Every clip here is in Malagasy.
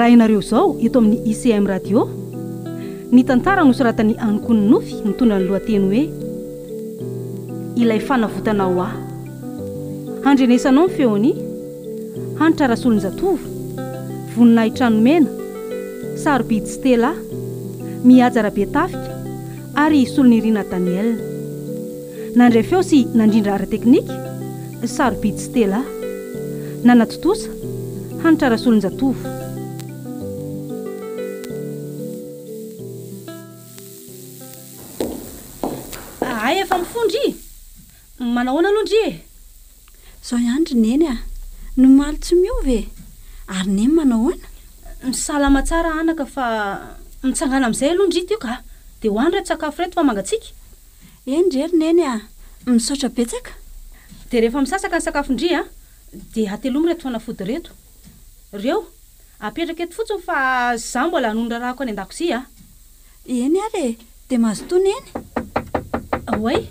Alainareo zao eto amin'ny ICM radio. Ny tantara nosoratany Ankony Nofy mitondra ny lohateny hoe ilay fanavotana ho aho. Handrenesanao ny feony Hanitra Rasolonjatovo, Voninahitra Nomena, Sarobidy Stella, Mihaja Rabetafika ary Solonirina Daniel. Nandray feo sy nandrindra ara teknika Sarobidy Stella. Nanatotosa Hanitra Rasolonjatovo. Ay efa mifondry. Manahoana aloha ndry? Zao ihany neny a. Nomaly tsy miovy. Ary neny manahoana? Salama tsara anaka fa mitsangana amin'izay aloha ndry teo ka. Dia hoany reto sakafo reto fa mangatsika. Eny ndrery neny a. Misaotra betsaka. Dia rehefa misasaka ny sakafo ndry a, dia atelomy reto fanafody reto. Reo apetraka eto fotsiny fa izaho mbola hanondrarahako any an-dakozia a. Eny ary, dia mazotoa neny. Oay,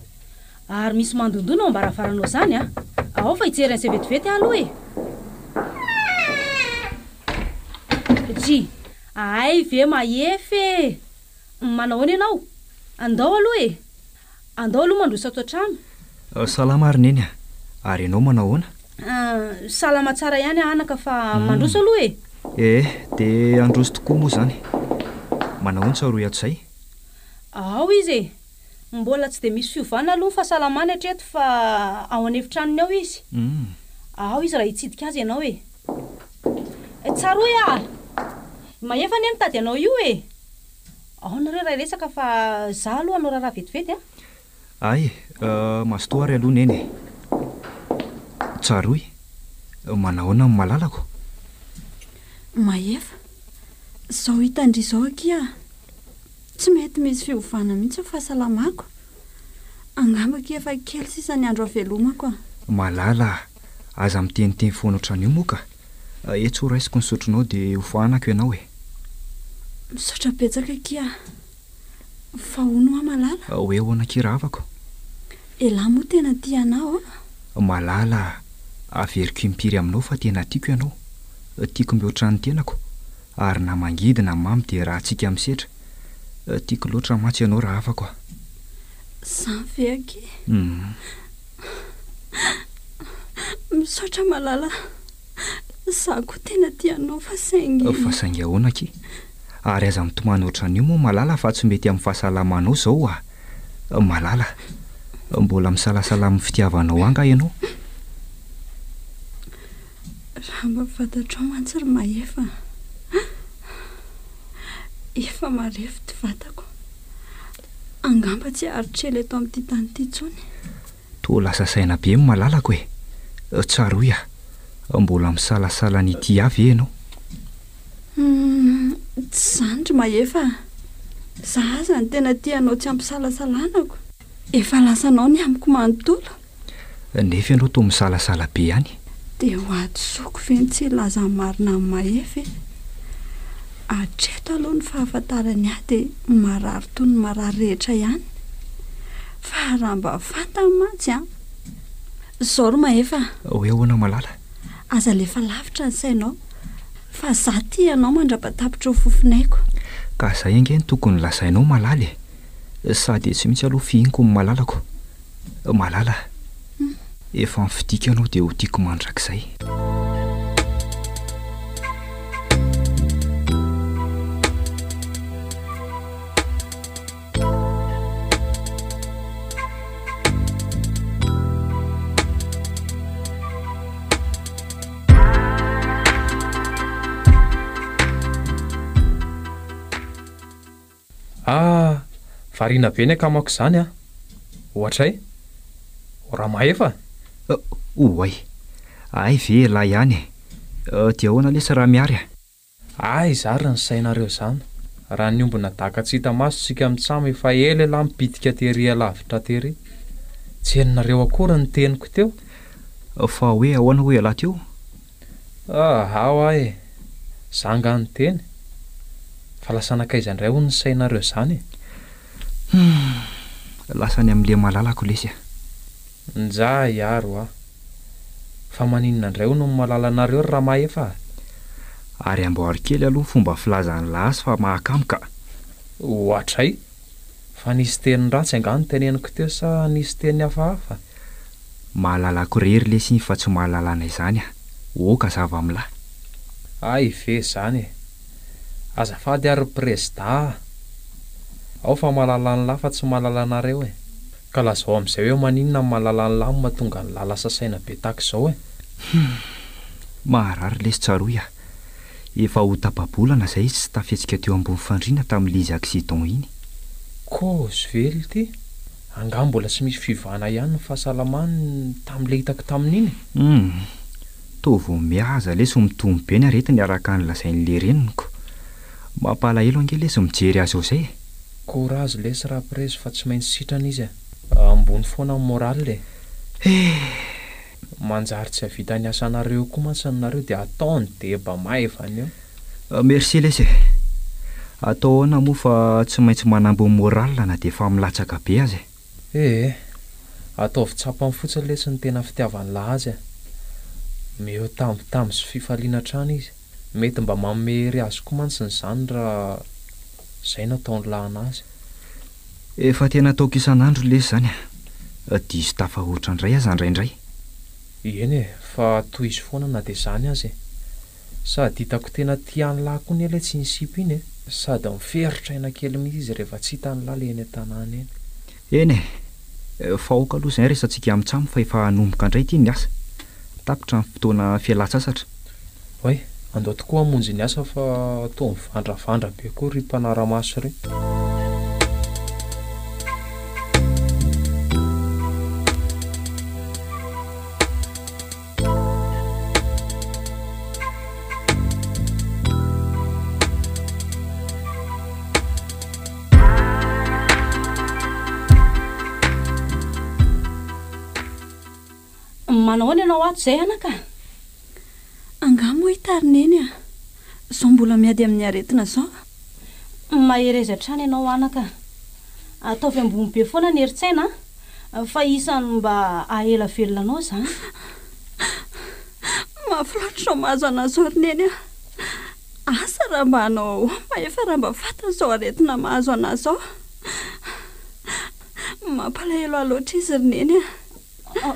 ary misy mandondona ao ambaravaranao izany a. Ao fa hijery an'izay vetivety aloha e. Dry, ay ve mahefy. Manahoana ianao? Andao aloha e. Andao aloha mandroso ato an-trano. Salama ary neny a. Ary ianao manahoana? Salama tsara ihany anaka fa mandroso aloha e. Dia androso tokoa moa izany. Manahoana tsaroy ato izay? Ao izy e. Mbola tsy dia misy fiovana aloha ny fahasalamana hatreto fa ao an'efitranony ao izy. Ao izy raha hitsidika azy ianao e. Tsaroy a. Mahefa ny mitady anao io e. Ao nareo raha resaka fa izaho aloha hanao raha vetivety a. Ay, mazotoa ary aloha neny. Tsaroy, manahoana amin'ny malalako? Mahefa. Zao hitandry izao akia. Tsy mety misy fiovana mihitsy ny fahasalamako. Angambako efa kely sisa ny andro havelomako. Malala, aza miteniteny foana ohatran'io moa ka. Etso raisiko ny sotronao dia hofanako ianao e. Misaotra betsaka akia. Fa hono malala? Hoe hoana kira avako. Elahy moa tena tia anao. Malala, averiko impiry aminao fa tena tiako ianao. Tiako mihoatra ny tenako. Ary na mangidy na mamy dia raha tsika misetra. Tiako loatra matsy ianao raha afako. Zany ve aky? Misaotra malala. Zaho koa tena tia anao fa saingy. Fa saingy ahoana aky? Ary aza mitomany ohatran'io moa malala fa tsy mety amin'ny fahasalamanao zao a. Malala, mbola misalasala amin'ny fitiavanao anga ianao? Raha mba fantatrao mantsy ry mahefa. Efa marefo ty vatako. Angamba tsy aritrela eto amin'ity tany ity intsony. Toa lasa saina be malalako e. Tsaroy a. Mbola misalasala n'ity avy ianao? Tsy zany ry mahefa. Zaho aza ny tena tianao tsy ampisalasalanako. Efa lasanao ny amiko manontolo. Nefa ianao toa misalasala be ihany. Dia ho adosoko ve ny tsy laza marina amin'ny mahefa e. Hatreto aloha ny fahafantarany ahy dia marary toy ny marary rehetra ihany. Fa raha mba fantany mantsy a. Zao ry mahefa. Hoe ahoana malala? Aza lefa lavitra ny sainao. Fa zaho tia ianao mandrapatapitra ho fofonaiko. Ka izay ange ny tokony lasainao malala e. Sady tsy mitsy aloha fihiniko ny malalako. Malala, efa mifidika ianao dia ho tiako mandrakizay. Variana be ny akamako izany a. Ohatra raha mahefa? Oay. Ay ve lahy ihany. Dia ahoana lesa raha miary a? Ay, zara ny sainareo izany. Raha ny ombona daka tsy hita maso tsika mitsamy efa ela ela mipitika tery alavitra tery. Tsy henonareo akory ny teniko teo. Fa hoe ahoana hoe alahy teo? Ao ay. Zanga ny teny. Fa lasa nakaiza indray ho ny sainareo izany. Lasa ny amin'ilay malalako lesy a. Nja iaro a. Fa maninona indray ho no malala anareo raha mahefa? ary amboary kely aloha fomba filazany lasy fa mahakamoka. Ohatray fa nisy teny ratsy angano teneniko teo sa nisy teny hafahafa? Mahalalako rery le siny fa tsy mahalalana izany oka zava-milahy. Ay ve zany e, azafady ary président, ao fa mahalala ny lahy fa tsy mahalala anareo e. Ka lazao amin'izay hoe maninona ny mahalala ny lahy no mahatonga ny lala sasaina be tahaka izao e. Maharary lesy tsaroy efa ho tapabolana izay izy tsy tafetsika teo ambony fandriana tamin'ilay accident iny. Cause vely ity, angamba mbola tsy misy fivana ihany ny fahasalamany tamin'ilay hitako tamin'iny. Toa vao mihaza lesy mitombo be ny aretiny araka ny lazain'le reniko. Mampalahelo ange lesy mijery azy ao izay. Courage lesy raha prezy fa tsy maintsy sitrana izy ambony foana amin'ny moral le. Manjary tsy havita ny asanareo koa mantsy dia atao ny deba maivany eo. Merci lesy. Atao ahoana moa fa tsy maintsy manambo moral na dia efa milatsaka be azy. Ataovy tsapany fotsiny lesy ny tena fitiavany lahy azy. Meo tambitamby sy fifaliana trano izy. Mety mba manome hery azy koa mantsy nyzany raha izay nataony lahy anazy. Efa tena ataoko isan'andro lesy zany. Diso tafahoatra indray aza indraindray. Eny fa toy izy foana na dia izany azy. Sady hitako tena tian'ny lahy koa ny ilay tsy nisipy iny sady miferitra aina kely mihitsy izy rehefa tsy hitan'ny lahy le eny an-tanàna eny. Eny fa aoka aloha izay resantsika amintsamo fa efa hanomboka indray ity ny asa. Tapitra ny fotoana fialan-tsasatra. Hoy, andao tokoa hamonjy ny asa fa toa mivandravandra be koa ry mpanara-maso ry. Manao ianao ato izay anaka? Angamo hitarineny zao mbola miady amin'ny aretina zao. Mahereza trany ianao anaka. Ataovy ambony be foana ny heritsaina fa isany mba ahela velona anao zany. Mahafinaritra mahazo anazy orineny asa raha mba anao maefa raha mba fatany zao aretina mahazo anazy zao. Mampalahelo loatra izy rineny.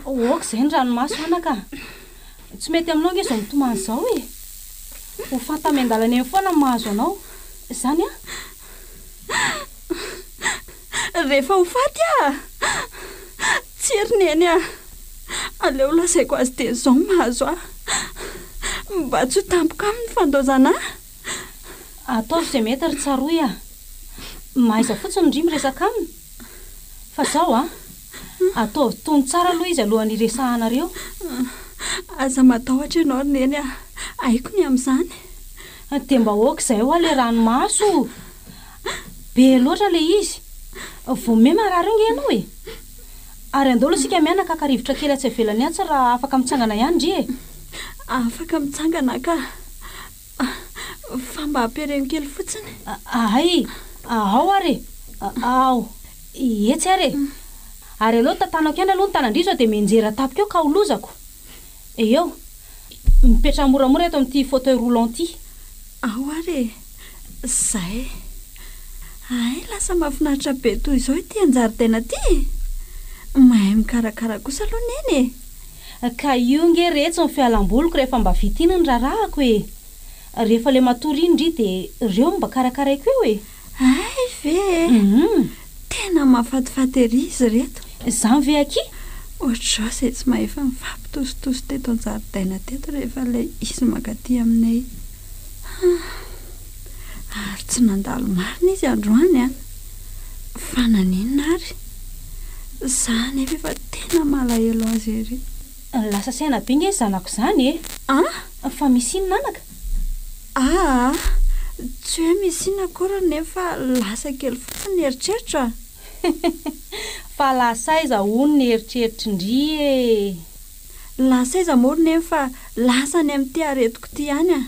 Oka izay ny ranomaso anaka. Tsy mety aminao nge izao mitomany izao e. Ho fanta amy-dalana eny foana mahazo anao. Izany rehefa ho faty tsy erineny aleo lazaiko azy teny izao mahazo mba tsy ho tampoka amin'ny fandozana. Ataovy izay mety ry tsaroy mahaiza fotsiny ndry miresaka aminy. Fa zao ataovy tony tsara aloha izy alohan'ny resahanareo. Aza matahotra ianao rineny aiko ny amin'izany. Dia mba oka izay ho le ranomaso. Be loatra le izy. Vao me marary inge ianao e. Ary andao aloha sika mianaka ka rivotra kely tsy avelany atsy raha afaka mitsangana ihany ndry e. Afaka mitsangana ka fa mba ampiareno kely fotsiny. Ay, ao ary. Ao. Etsy ary. Ary aloha tantanako ihany aloha ny tanandry zao dia menjera tapika eo ka holozako. Eo. Mipetra moramora eto amin'ity fauteuil roulant ity. Ao ary. Zay. Ay, lasa mahafinaritra be toy izao ity an-jaridaina ity. Mahay mikarakara kosa aloha neny. Ka io nge retsy ny fialam-boloko rehefa mba vitiny ny rarahako e. Rehefa le matory indry dia ireo mba karakaraiko eo e. Ay ve. Tena mahafatifaty ery izy reto. Zany ve aky? Ohatr'izao izay tsy maefa mifampitositosy teto an-jaridaina teto rehefa ilay izy mankaty aminay. Ary tsy nandalo marina izy androany fa naninona ary. Zany efa tena malahelo azy ery. Lasa saina be nge zanako izany e. Fa misy inona anaka? Tsy hoe misy inona akory nefa lasa kely fotsiny eritreritra. Fa lasa aiza hono ny eritreritry ndry e. Lasa aiza mory nefa lasa ny amin'ity aretiko ity ihany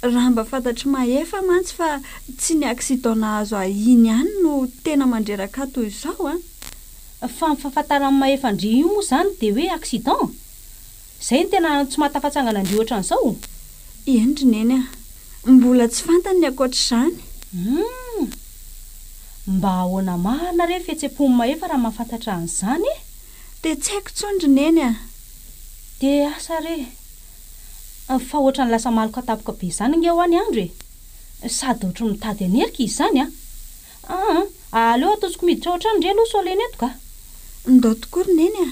raha mba fantatry maefa mantsy fa tsy ny accident nahazo iny ihany no tena mandreraka toy izao Fa ny fahafantarany maefa ndry io moa zany dia hoe accident. Izay ny tena tsy mahatafatsangana ndry ohatran'izao. Endry neny mbola tsy fantany ny akoatr'izany. Mba ahoana marina re fihetsem-pony mahefa raha mahafantatra an'izany e? Dia tsy haiko tsondry neny a. Dia asa re fa ohatrany lasa maloka tapoka be izany nge ho any andro e, sady ohatry mitady anerika izy izany a. Aleo atosiko miditra ao an-trano ndre aloha soleny eto ka. Ndao tokory neny a.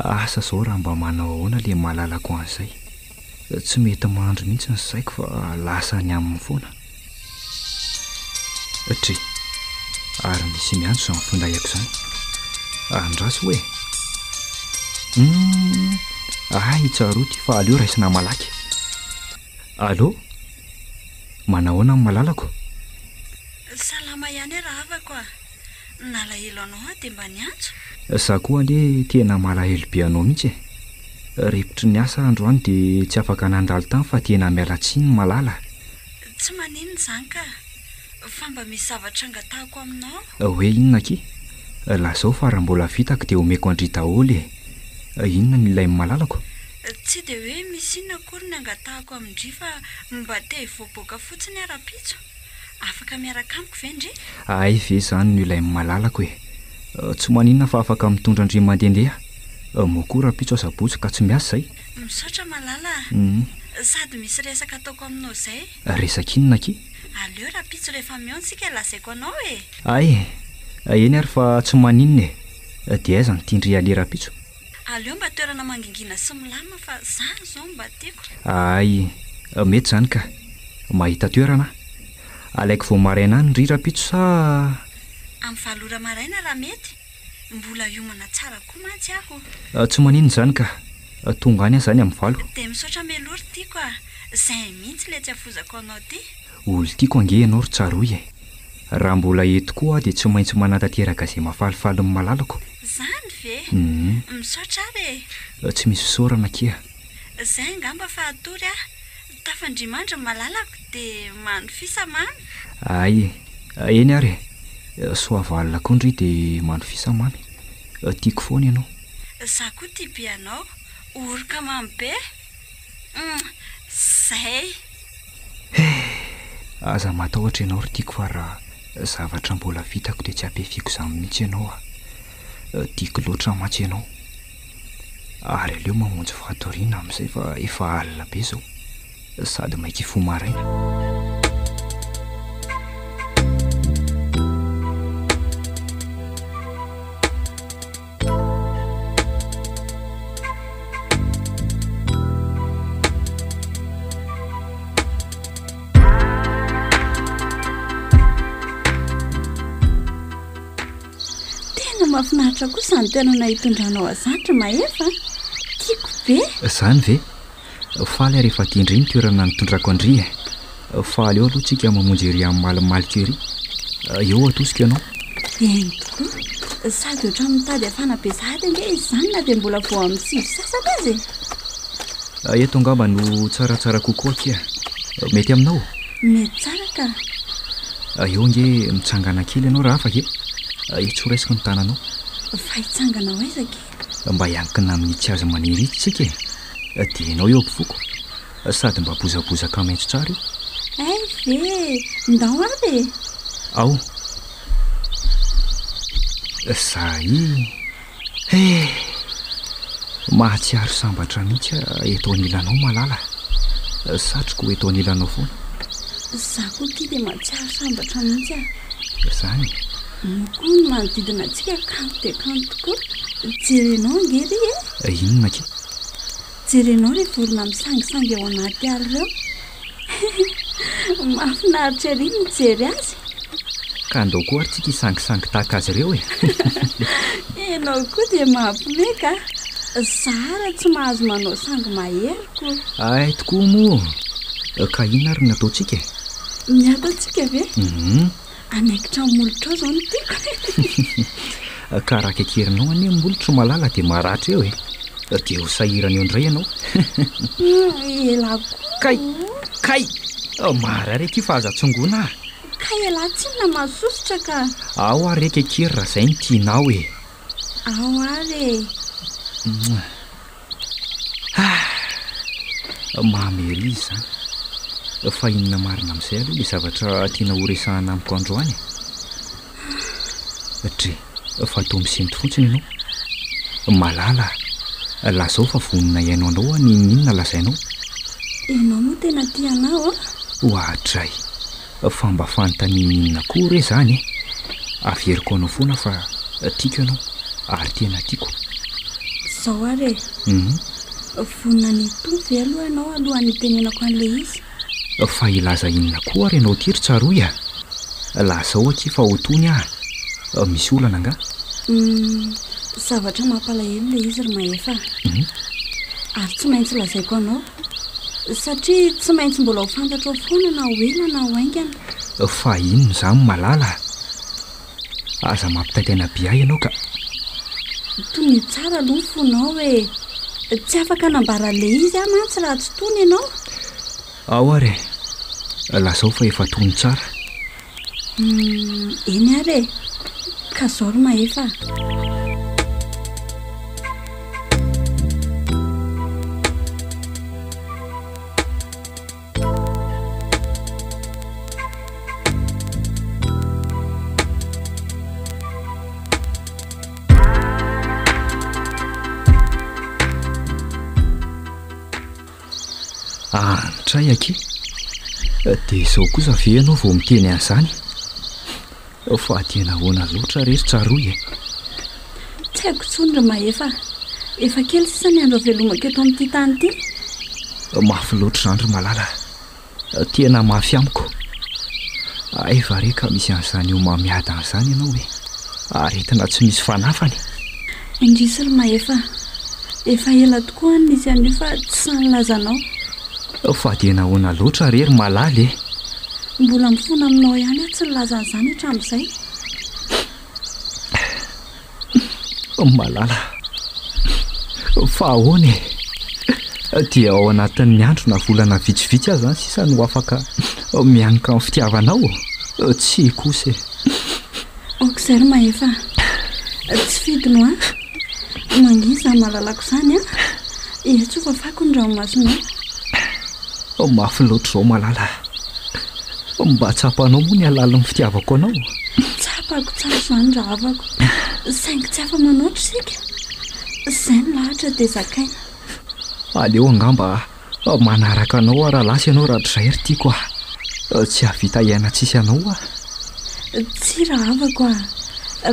Asa zao raha mba manao ahoana le mahalalako an'izay. Tsy mety mahandro mihitsy ny saiko fa lasa ny amin'ny foana. Tri ary misy miantso izany findaiko izany. Andraso hoe itsaroty fa aleo raisina malaky. Allo, manao ahoana amin'ny malalako? Salama ihany raha avako a. Nalahelo anao dia mba niantso. Za koa anie tena malahelo be anao mihitsy e. Repitry ny asa androany dia tsy afaka nandalo tany fa tena miala tsiny malala. Tsy maninona izany ka, fa mba misy zavatra angatahako aminao. Hoe inona ki? Lazao fa raha mbola vitako dia omeko andry daholo e. Inona ny ilay malalako? Tsy dia hoe misy inona akory ny angatahako amindry fa mba te hivoaboaka fotsiny ara-pitso. Afaka miaraka amiko ve ndry? Ay ve izany no ilay malalako e. Tsy maninona fa afaka mitondra andry mandehandeha. Moa raha-pitso asabotsy ka tsy miasa izay. Misaotra malala. Sady misy resaka ataoko aminao izay. Resaka inona ki? Aleo raha-pitso rehefa mihaontsika lazaiko anao e. Ay, eny ary fa tsy maninona e. Dia aiza ny tindry ale raha-pitso? Aleo mba toerana mangingina sy milamina fa zany izao mba tiako. Ay, mety izany ka. Mahita toerana. Alaiko vao maraina any ndry raha-pitso sa... Amin'ny valora maraina raha mety. Mbola hiomana tsara koa mantsy aho. Tsy maninona izany ka. Tonga any izany amin'ny valo. Dia misaotra melory tiako a. Izay mihitsy ilay tsy afozako anao ty. Olo tiako ange ianao ry tsaroy e. Raha mbola eto koa dia tsy maintsy manantanteraka izay mahafalifaly ny malalako. Zany ve? Misaotra ary e. Tsy misy fisaorana kia. Izay ngamba fa atory a. Tafandrimandry malalako dia manofisa mamy. Ay, eny ary e. Soavalina koa ndry dia manofisa mamy. Tiako foana ianao. Za koa tia be anao. Oroka mamy be. Zay. Aza matahotra ianao ry tiako fa raha zavatra mbola vitako dia tsy hampefiko izany mihitsy ianao a. Tiako loatra mantsy ianao. Ary aleo mamonjy fatoriana amin'izay fa efa alina be izao. Sady maika ifo maraina. Mahafinaritra kosa ny tena nahitondranao azatra mahefa. Tiako be. Izany ve? Faly rehefa tia indray ny toerana nitondrako andry e. Fa aleo aloha tsika mamonjy ery amin'ny malimaliko ery. Eo atosika ianao. Eny tokoa. Sady ohatran'ny mitady hafanabezahady ange izy izany na dia mbola vao amin'ny sivy sasany azy e. Eto angamba no tsaratsara kokoa kia. Mety aminao? Mety tsara ka. Eo ange mitsangana kely ianao raha afaka e. Itso raisiko ny tananao. Fa hitsangana ho aizake. Mba hiankina amin'ny tsy azo maniry itsika e. Dia ianao eo ampovoako. Sady mba bozabozaka maitso tsara io. Ay ve, ndao aby e. Ao. Zay. Mahatsiaro sambatra mihitsy eto anilanao malala. Satroko eto anilanao foana. Za koa tia dia mahatsiaro sambatra mihitsy a. Izany. Koa ny manodidina antsika kanto dia kanto tokoa. Jerenao angery e. Inona ki? Jerenao rehefa olona misangisangy ao anaty ala ireo. Mahafinaritra ery ny mijery azy. Ka andao koa ary tsika hisangisangy tahaka azy ireo e. Ianao koa dia mahampimeka. Zara tsy mahazo manao sangy maheriko. Ay tokoa moa. Ka inona ary ny ataontsika e? Ny ataontsika ve? Anaikitra molitra ao izao no tiako. ka raha kekerinao any mbolotro malala dia maratra eo dia ho sahirana eo indray ianao kay kay mararaiky fa aza-tsongona ka ela tsinona masosotra ka ao ary reka kery raha izay ny tianao ao ary mahamery izy zany fa inona marina amin'izay aloha ilay zavatra tiana horesahana amiko androany dre fa atao misenty fotsiny ianao malala lazao fa vonina iainao anao ny inona lazainao ianao moa tena tianao hoatray fa mba fanontanininona koa re zany averiko anao foana fa tiako ianao ary tena tiako zao ary vonina ny tovy aloha ianao alohan'ny tenenako an'ilay izy fa ilaza inona koa ary ianao tiry tsaroy lazao aky fa hotony misy olana nga zavatra mampalahelo ilay izy ry mahefa ary tsy maintsy lazaiko anao satria tsy maintsy mbola ho fantatra ao foana na hoela na ho aingana fa inona zany malala aza mampitaitaina biay ianao ka toy ny tsara aloha ny fonao hoe tsy afaka nambaran'ilay izy mantsy raha tsy tony ianao ao ary lazao fa efa tony tsara eny ary ka zao ry mahefa antray aky dia izao kosa ve ianao vao miteny an'izany fa tena hoana loatra rery tsaroy tsy haiko tsony ry mahefa efa kely sisa ny andro avelomako eto amin'ity tany ity mafy loatra zany ry malala tena mafy amiko efa reka misy an'izany eo mamiada an'izany ianao aretina tsy misy fanafany indrisy ry mahefa efa ela tokoa nisy an'io fa tsy sanylazanao fa tena hoana loatra rery malaly mbola mifona aminao ihany tsy nylazan'izany hatramin'izay malala fa ahoany dia ao anatin'ny andro na volana vitsivitsy azy zany sisa no afaka mianika amin'ny fitiavanao tsy kosa okizay ry mahefa tsy fidino mangiza malalako izany etsofa fako ny ranomasonao mafy loatra zao malala mba tsapanao moa ny alalin'ny fitiavako anao tsapako tsara izany raha avako saingy tsy afa manoatra sika izay ny lahatra dia zakaina aleo angamba manaraka anao raha lasy ianao rahatrizay ry tiako tsy havita iaina tsisy anao tsy raha avako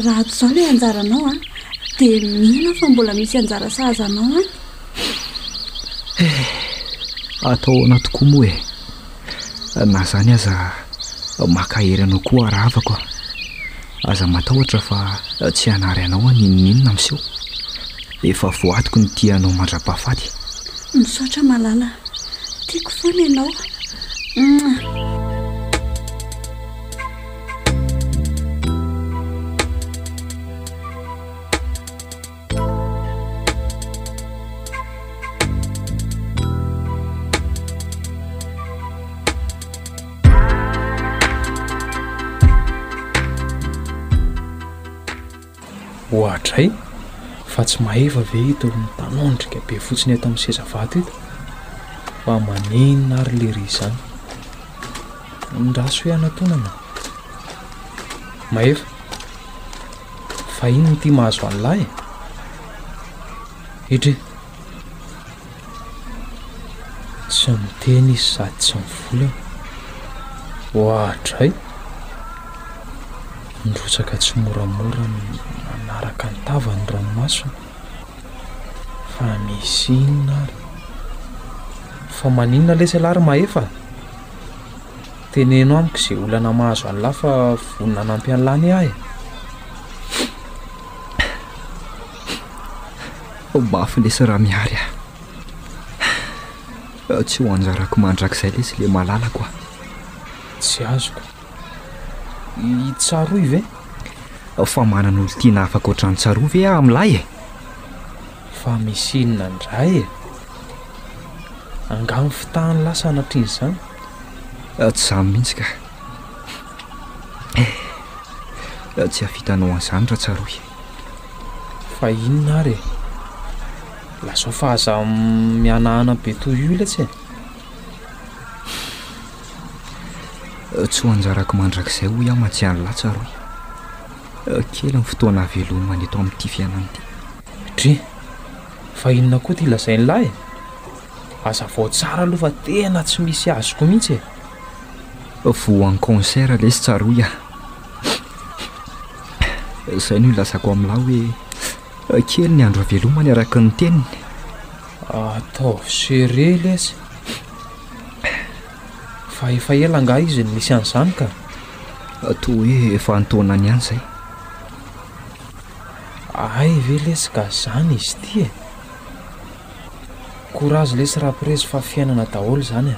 raha tsy izao ilay anjaranao dia mihina fa mbola misy anjara sahazanao atao ana tokoa moa na zany aza makahery anao koa raha avako aza matahotra fa tsy hanary anao ninninona miseho efa voatiko ny tianao mandra-pahafady misaotra malala tiako foana ianao ohatray fa tsy maheva ve hito ny tanondrika be fotsiny eto amin'ny sezavato ito fa manenina ary lery izany ndraso hoe anatonana maheva fa ino ny ty mahazo an'lahy hidre tsy miteny izy sady tsy mivolana ohatray ndrotsaka tsy moramora manaraka ny tavany ranomasona fa misy inona ary fa maninona lesy alary mahefa teneno amiko izay olana mahazo an'lahy fa vonina nampy an'lany ahy mafy lesy raha miary tsy ho anjarako mandrakizay lesy le malalako tsy azoko itsaroy ve fa manana olo tiana afaka ohatrany tsaroa ve amin'ilay e? Fa misy inona indray e? Angamy fitahany lasa anatriny izany? Tsy izany mihitsy ka. Tsy hafitanao an'izany raha tsaroa e. Fa inona ary e? Lasao fa aza mianahana be toy io letsy e? Tsy ho anjarako mandrakizay hoy aho matsiany lahy tsaroa. Kely ny fotoana velomana eto amin'ity fiainana ity. Dry, fa inona koa ty lazainy lahy e? Aza vao tsara aloha fa tena tsy misy azoko mihitsy e. Voan'ny concert lesy tsaroa aho. Izay no ilazako amin'lahy hoe kely ny andro avelomany araka ny teniny. Ataovy sere lesy. Fa efa ela nga izy ny misy an'izany ka? Toa hoe efa antaonany ihany izay. Ay ve lesy ka zany izy ty e? Courage lesy rahapirezy fa fiainana daholo zany e.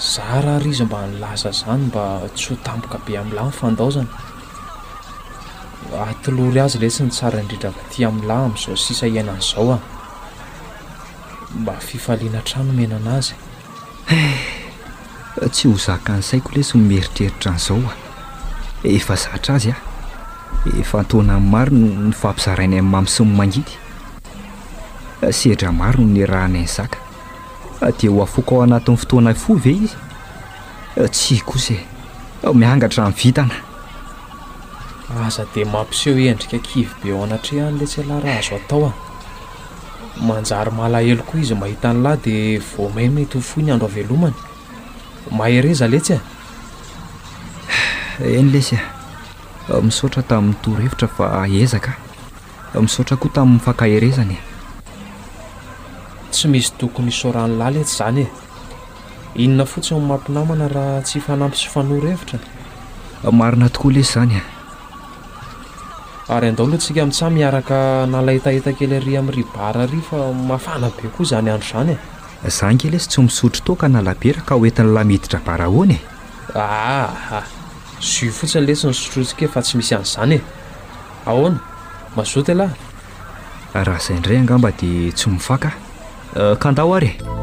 Zara ry izy mba nilaza zany mba tsy ho tampoka be amin'lahy ny fandaozana. Atolory azy lesy ny tsara indrindra ty amin'lahy amin'izao sisa iainan'izao a. Mba fifaliana trano menana azy. Tsy ho zaka ny saiko lesy mieritreritra an'izao a. Efa zatra azy a. Efa antaona maro ny fampizarainy amin'ny mamy sy ny mangidy. Sedra maro ny rahanay ny zaka. Dia ho afoaka ao anatin'ny fotoana fo ve izy? Tsy kosa e. Miangatra amin'ny vitana. Aza dia mampiseho endrika kivy be ao anatrehany letsy lara azo atao a. Manjary malahelo koa izy mahita ny lahy dia vao may mety ho fohy ny andro avelomany. Mahereza letsy e. Eny lesy a. Misaotra tamin'ny torohevitra fa ezaka. Misaotra koa tamin'ny fankaherezany. Tsy misy tokony isaoran'ny lahy letsy zany e. Inona fotsiny ny mampinamana raha tsy fanampy sy fanoro-hevitra? Marina tokoa lesy zany a. Ary andao aloha tsika amintsay miaraka nalaitaita kely ary amin'ny ribara ary fa mafana be koa zany andro zany e. Zany kely lesy tsy misotro toaka na labera ka hoentin'ny lahy miditra barahoana e. Sy fotsiny lesy ny sotrotsika fa tsy misy an'izany e. Ahoana? Mazoto lahy? Raha izay indray angamba dia tsy mifaka. Kandao ary e.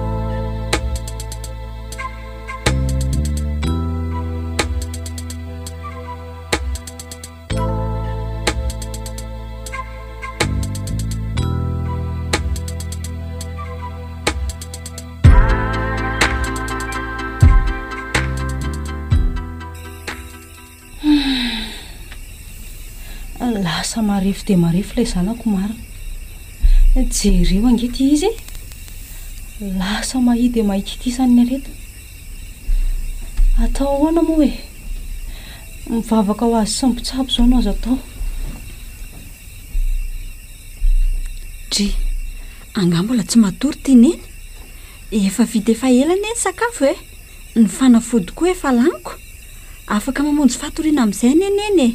Lasa marefo dia marefo ilay zanako marina. Jereo angety izy lasa mahi dia mahikitizany ny areto. Atao ahoana moa e? Mivavaka ho azy sy mipitsabo izao no azo atao. Dry, angambola tsy matory ty neny. Efa vita efa ela neny sakafo e. Ny fanafody koa efa laniko. Afaka mamonjy fatoriana amin'izay neny e.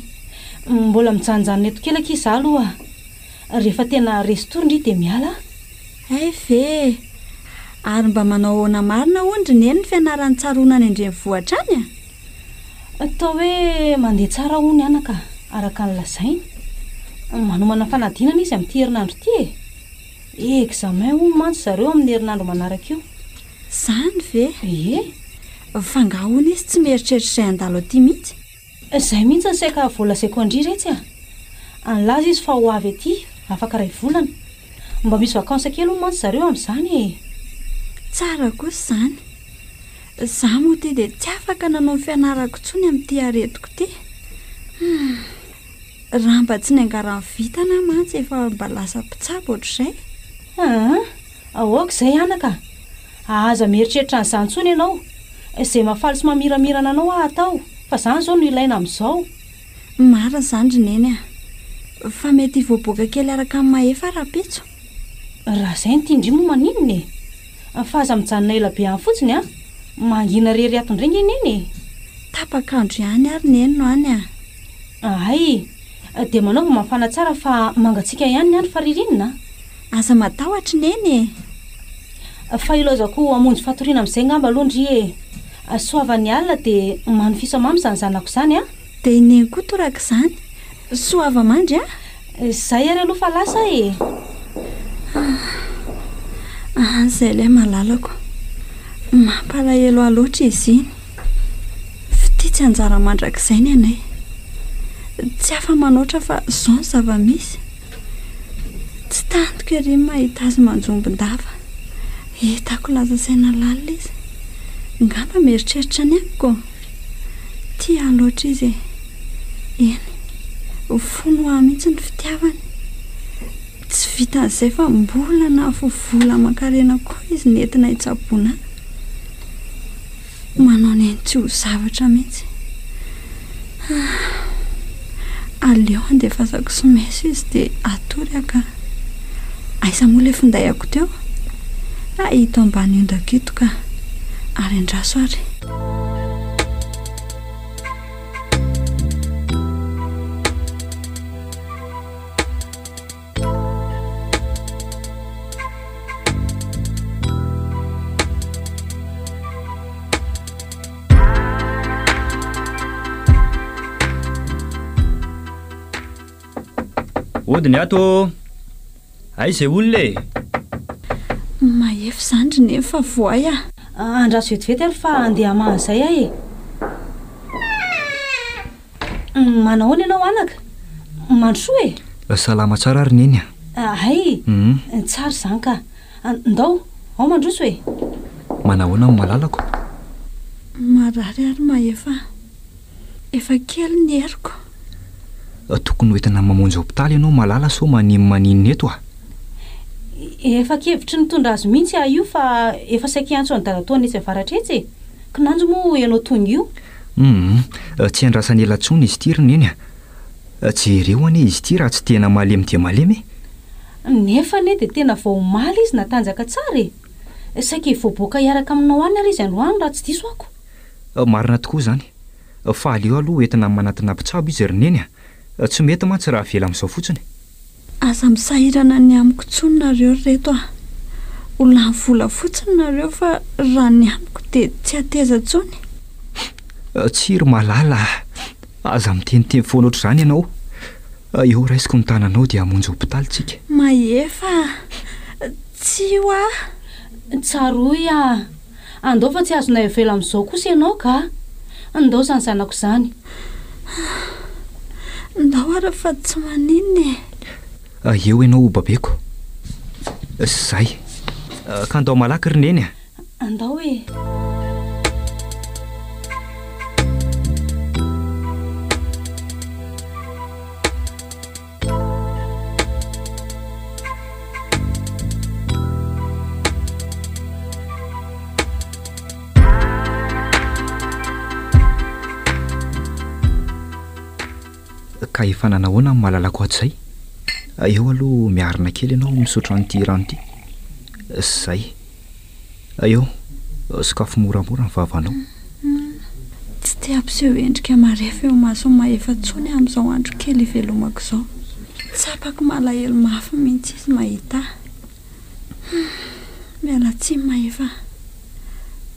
Mbola mijanjany eto kelaka izy aloha. Rehefa tena resitory dia miala. Ay ve. Ary mba manao ahoana marina ondry neny ny fianaran'ny tsaroana any andrenivohitra any a? Atao hoe mandeha tsara hony anaka araka ny lazainy. Manomana fanadinana izy amin'ity herinandro ity e. Examen hono mantsy zareo amin'ny herinandro manaraka io. Zany ve? Ie. Fa nga hono izy tsy mieritreritra izay andalo aty mihitsy. Izay mihitsy ny saika voalazaiko andry retsy a. Anlaza izy fa ho avy aty afaka ray volana. Mba misy vakansa kely hono mantsy zareo amin'izany e. Tsara kosa zany. Zaho moa ty dia tsy afaka nanao ny fianarako tsony amin'ity aretiko ty. Raha mba tsy niangarany vitana mantsy efa mba lasa mpitsabo ohatr'izay. Ahoaka izay anaka. Aza mieritreritra an'izany tsony ianao. Izay mahafaly sy mamiramirana anao atao. Fa zany izao no ilaina amin'izao. Marina zany ry neny a. Fa mety voaboaka kely araka amin'ny mahefa raha-pitso. Raha izay ny tindry moa maninona e. Fa aza mijanona ela be any fotsiny a. Mangina rery aton-dreny neny e. Tapakandro ihany ary neny no any a. Ay, dia manao mafana tsara fa mangatsika ihany ny andro fa ririnina. Aza matahotra neny e. Fa ilazako hamonjy fatoriana amin'izay ngamba aloha ndry e. Soavan'ny alina dia manofisa mamy izany zanako izany a. Dia neny koa toraka izany. soava-mandry a zay ary aloha fa lasa e. Zay ilay malalako mampalahelo aloatra izy iny fity tsy anjara mandrakizay ny anay tsy afa manoatra fa zao ny zava-misy tsy tantoko ery mahita azy manjombon-dava hitako laza saina lalina izy ngamba mieritreritra ny amiko tia aloatra izy eny fono ahy mihitsy ny fitiavany tsy vita an'izay fa mbola na fovola mankarena koa izy nentina hitsaboana manao ny eny tsy ho zavatra mihitsy aleo andeha fazako sy meso izy dia atory aka aiza moa ilay findayako teo hito ambany ondakito ka ary andraso ary odiny ato ay zay olona e mahefy zandry nefa voay andraso vetivety ary fa andeha mahazay ahy e manahoana ianao anaka mandrosoa e salama tsara ary neny ay tsara zany ka ndao ao mandroso e manahoana ny malalako marary ary mahefa efa kely ny heriko tokony hoentina mamonjy hopitaly ianao malala so maninina eto efa kevitry nitondra azo mihitsy io fa efa saiky antso any dalataona izy avaratra etsy kinanjo moa ianao tonga io tsy andrasany elatsony izy ty ry neny jereo anie izy ty raha tsy tena malemy dia malemy nefa ne dia tena vao maly izy natanjaka tsara e saiky voaboaka hiaraka aminao any ary izy androany raha tsy diso ako marina tokoa zany fa aleo aloha entina manatina mpitsabo izy ry neny tsy mety mantsy raha vela amin'izao fotsiny aza misahirana ny amiko tsony nareo reto olany vola fotsiny nareo fa raha ny amiko dia tsy ateza tsony tsiry malala aza miteniteny foana oatra izany ianao eo raisiko ny tananao dia hamonjy hopitalitsika mahefa tsy io tsaroy andao fa tsy azona evela amin'izao kosa ianao ka andao zany zanako izany ndao ary fa tsy maninona eo ianao babeko zay ka andao malaky ry neny andao e ka efa nanahoana ny malalako atzay eo aloha miarina kely ianao misotro an'ity rano ity zay eo sakafo moramora ny vavanao tsy te ampiseho endrika marefa eo maso mahefa tsony amin'izao andro kely ivelomako izao tsapako malahelo mafy mihitsy izy mahita miala tsy mahefa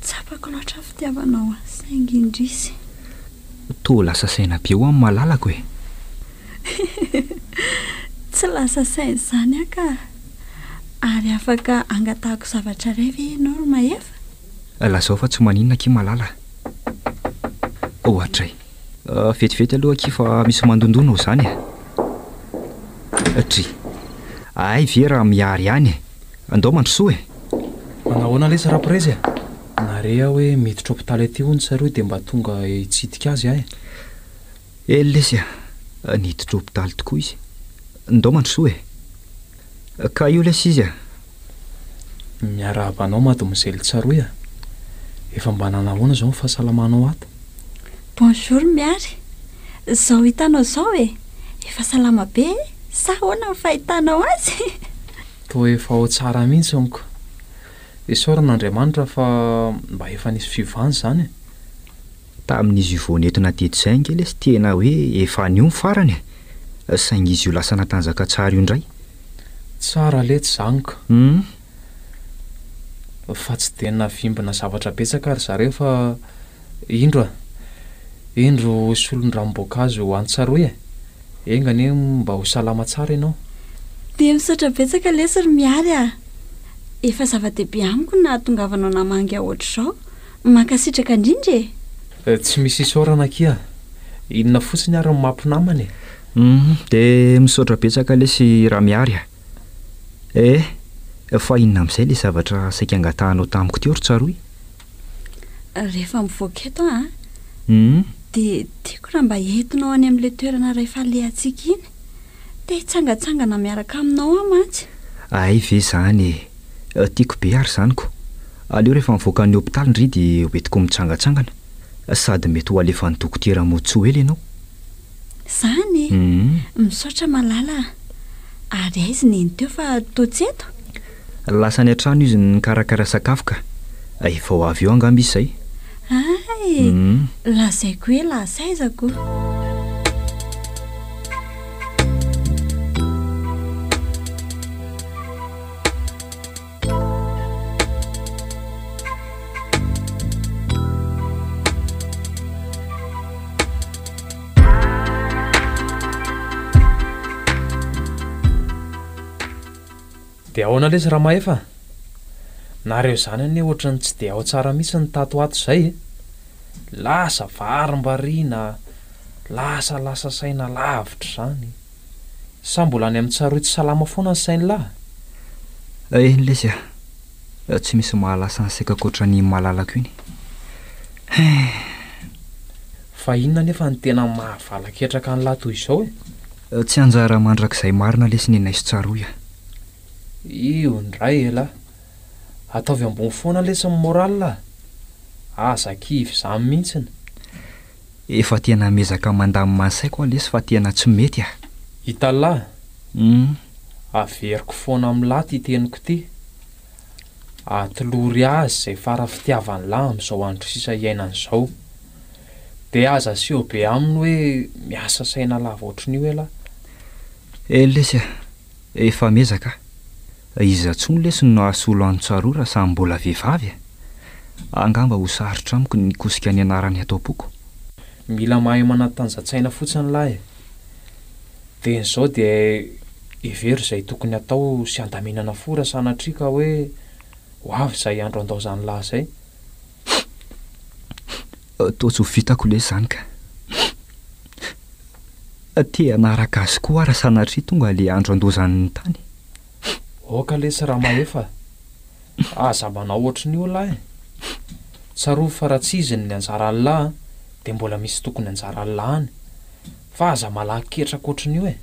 tsapako loatra fitiavanao saingy indrisy to lasa saina be ho amin'ny malalako e tsy lasa saina izany aka ary afaka angatahako zavatra ray ve ianao ry mahefa lazao fa tsy maninona ki malala ohatray vetivety aloha ki fa misy mandondona ho zany tri ay ve raha miary ihany andao mandrosoa manahoana lesy rahapreza nare aho hoe miditra hopitaly aty hony tsareo dia mba tonga hitsidika azy ahy lesy niditra hopitaly tokoa izy ndao mandrosoa ka io lesy izy miarahabanao mady mizely tsaroy efa mba nanahoana zao fahasalamanao ato bonjour miary zao hitanao zao efa salama be sa hoana ny fahitanao azy to efa ao tsara mihitsy onko isaoran'Andriamanitra fa mba efa nisy fivany zany tamin'izy io voanentina tety zay ngely sy tena hoe efa anio ny farany saingy izy io lasa natanjaka tsara io indray tsara letsy zaniko fa tsy tena vimbina zavatra betsaka ary zareo fa indro solon-dramboankazo antsaroy engany mba ho salama tsara ianao. dia misaotra betsaka lesy ry miary a. Efa zava-dehibe amiko na hatongavanao namangy ohatr'izao. Mankasitraka indrindra e. Tsy misy isaorana kia. Inona fotsiny ary ny mampinamana dia misaotra betsaka lesy raha miary a. Fa inona amin'izay le zavatra saika angatahanao tamiko teo ry tsaroy? Rehefa mivoaka eto dia tiako raha mba entinao any amin'ilay toerana rehefa lehantsika iny. Dia hitsangatsangana miaraka aminao aho mantsy. Ay ve izany tiako be ary izanyko. Aleo rehefa mivoaka ny hopitaly indry dia hoentiko mitsangatsangana. Sady mety ho alefan'ny dokotera Motsoely ianao. Izany misaotra malala. Ary aizy neny teo fa totsy eto? Lasa ny an-trano izy nikarakara sakafo ka. Efa ho avy eo angamba izy izay. Ay lazaiko hoe lasaizako. Dia ahoana lesy raha maefa? Nareo izany anie ohatrany tsy dia ao tsara mihitsy ny tato ato izay e. Lasa varim-bariana, lasa saina lavitra izany. Sa mbola any amin'ny tsaroy tsy salama foana ny sainy lahy? Eny lesy tsy misy mahalasa ny saika ankoatra ny mahalalako iny. Fa inona nefa ny tena mahavala-ketraka ny lahy toy izao e? Tsy anjara mandrakizay marina lesy ny naiso tsaroy a. Io ndray ela. Ataovy ambony foana lesy ny moral lahy. Aza kivy izany mihitsiny. Efa tena mezaka mandamy masaiko lesy fa tena tsy mety a. Hita lahy. Averiko foana amin'ny lahy ty teniko ty. Atolory azy izay fara fitiavany lahy amin'izao andro sisa iainan'izao. Dia aza asio be aminy hoe miasa saina lava ohatrin'io ela. Lesy efa mezaka. Iza tsony lesy no nahasolo any tsaroa raha samy mbola vehivavy angamba ho sarotra amiko ny nikosika ny anarany atao-poko. Mila mahay manatanjatsaina fotsiny lahy. Dia n'izao dia hevery izay tokony atao sy andaminana fora sanatria ka hoe ho avy izay andro andao izany lahy izay. Toa tsy ho vitako lesy izany ka. Te hanaraka azy koa raha sanatria tonga le andro andozany ny tany. Oka lesy raha maefa. Aza manao ohatrin'io lahy. Tsaroa fa raha tsy izy ny anjara lahy dia mbola misy tokony anjara lahiny. Fa aza malaky-ketraka ohatrin'io e.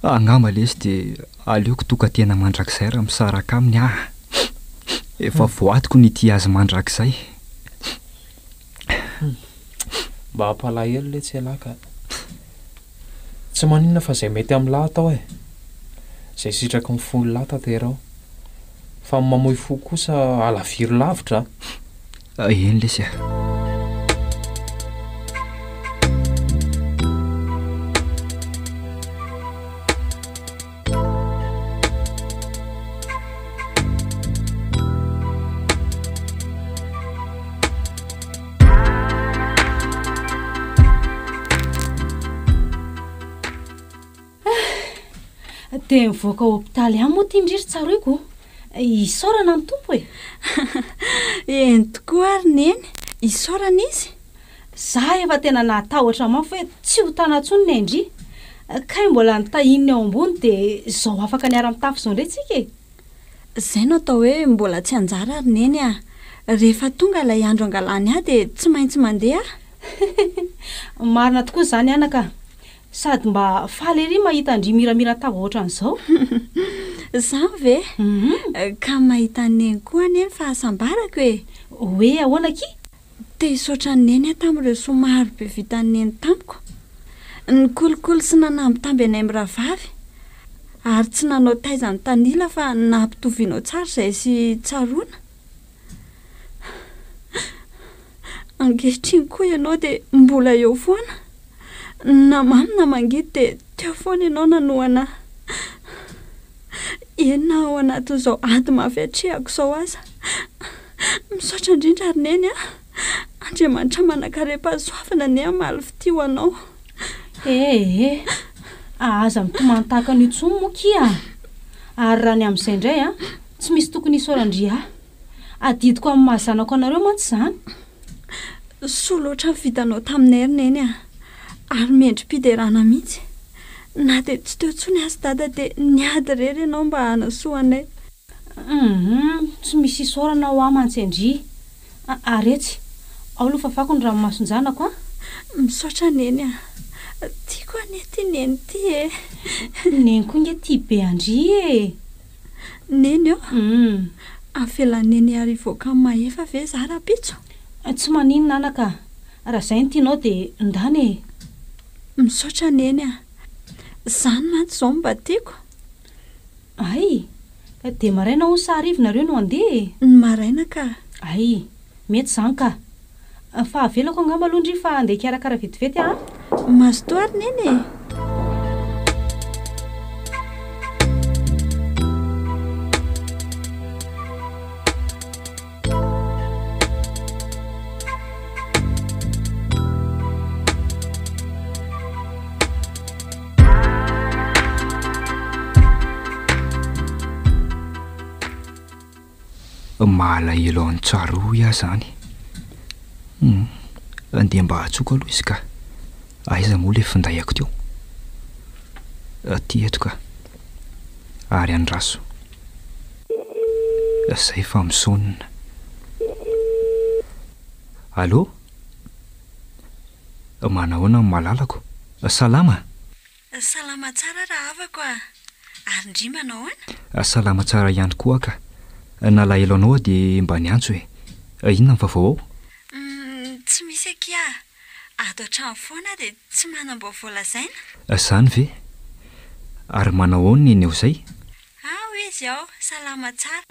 Angamba lesy dia aleoko toka tena mandrakizay raha misaraka aminy aho. Efa voatiko ny ity azy mandrakizay. Mba hampalahelo le tsy elaka. Tsy maninona fa izay mety amin'ny lahy atao e. Izay sitraky ny fony lahy tanterao. Fa mamoy fo kosa alaviry lavitra. Eny lesy dia mivoaka hopitaly any moa ty indriry tsaroiko. Isaorana ny tompo e. Eny tokoa ary neny. Isaorana izy. Za efa tena natahotra mafy hoe tsy ho tanatsony ny indry. Kay mbola nitahininy ao ambony dia izao afaka niara-mitafy izao indray tsika e. Izay no atao hoe mbola tsy anjara ary neny a. Rehefa tonga ilay andro angalany ahy dia tsy maintsy mandeha. Marina tokoa izany anaka. Sady mba faly ery mahita ndry miramira tava ohatran'izao. Izany ve? Ka mahita neny koa neny fa hasambarako e. Hoe ahoana ki? Te hisaotra neny tamin'ireo somary be vita neny tamiko. Ny kolokolo sy nanambitamby anay miravavy. Ary tsy nanao taizany tanila fa nampitovianao tsara izay sy tsaroana. Ankehitriny koa ianao dia mbola eo foana. Na mamy na mangidy dia teo foana ianao nanoana. Enina ao anatin'izao ady mafiatrehako izao aza. Misaotra indrindra ary neny a. Andriamanitra manankarem-pahasoavana ny amaly fitio anao. aza mitomantaka ny tsomo mokia ary raha ny amin'izay indray a tsy misy tokony isorandria adidiko amin'ny mahazanako anareo mantsy zany soa loatra ny vitanao taminay erineny ary mendrim-piderana mihitsy na dia tsy teo tsony azy dada dia niady rery ianao mba hanasoanay tsy misy isorana ho amantsy-andry aretsy ao aloha fafako ny ranomasonjanako misaotra neny tiako anety neny ty neny koa nge ty be andry neny eo afelaneny ary voaka amin'ny mahefa ve zara-pitso tsy manino nanaka raha izay ny tianao dia ndany misaotra neny zany mantsy izao mba tiako ay dia maraina ho saharivonareo no andeha ny maraina ka ay mety zany ka fa avelako angamba aloha ndry fa andeha karakara vetivety mazotoary neny malahelo any tsaro iah zany andeha mba hatsoko aloha izy ka aiza moa le findayako teo ty eto ka ary andraso zay fa misonina allo manahoana ny malalako salama salama tsara raha avako ary ndry manahoana salama tsara ihany koa ka nalahelo anao dia mba niantso inona ny vaovao ao tsy misy akia ato an-trano foana dia tsy manam-baovao lazaina zany ve ary manao ao neny eo izay ao izy ao salama tsara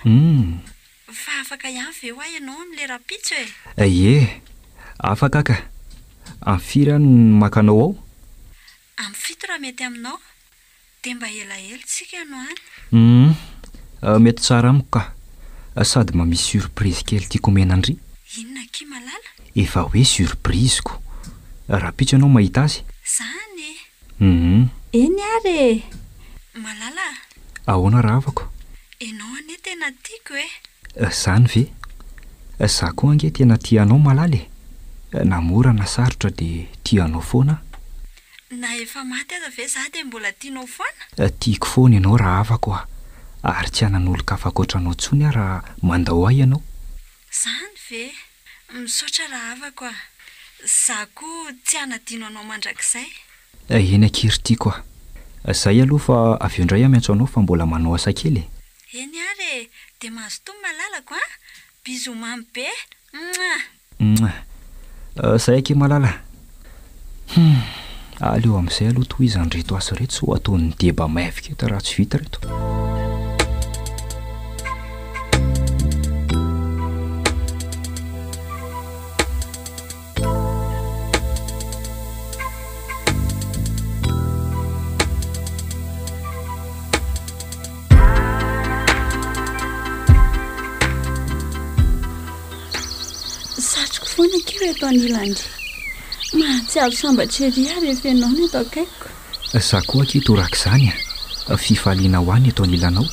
fa afaka ihany ve ho ahy ianao amin'le rapitso ie afaka ka amin'ny firy ny makanao ao amin'ny fito raha mety aminao dia mba elaela tsika ianao any mety tsara amiko ka sady mba misy surprise kely tiako menandry inona ki malala efa hoe surpriseko rapitso ianao mahita azy zany eny ary malala ahoana raha avako ianao ane tena tiako zany ve za koa ange tena tianao malaly namora na sarotra dia tianao foana na efa maty aza ve za dia mbola tianao foana tiako foana ianao raha avako ary tsy hanan'olo-ka afakoatranao tsony raha mandao ahy ianao zany ve misaotra raha avako za koa tsy hanadino anao mandrakizay eny akiry tiako zay aloha fa avy eo indray miantso anao fa mbola manao asa kely eny ary dia mahazo toa malalako bizo mamy be zay ake malala aleo amin'izay aloha toy izany reto asa reto so ataon'ny deba maivika eto raha tsy vita reto satroko foana kiro eto anilandry mahatsiaro sambatrery ary efa ianao ny eto akaiko za koa aketo raka izany fifaliana ho any eto anilanao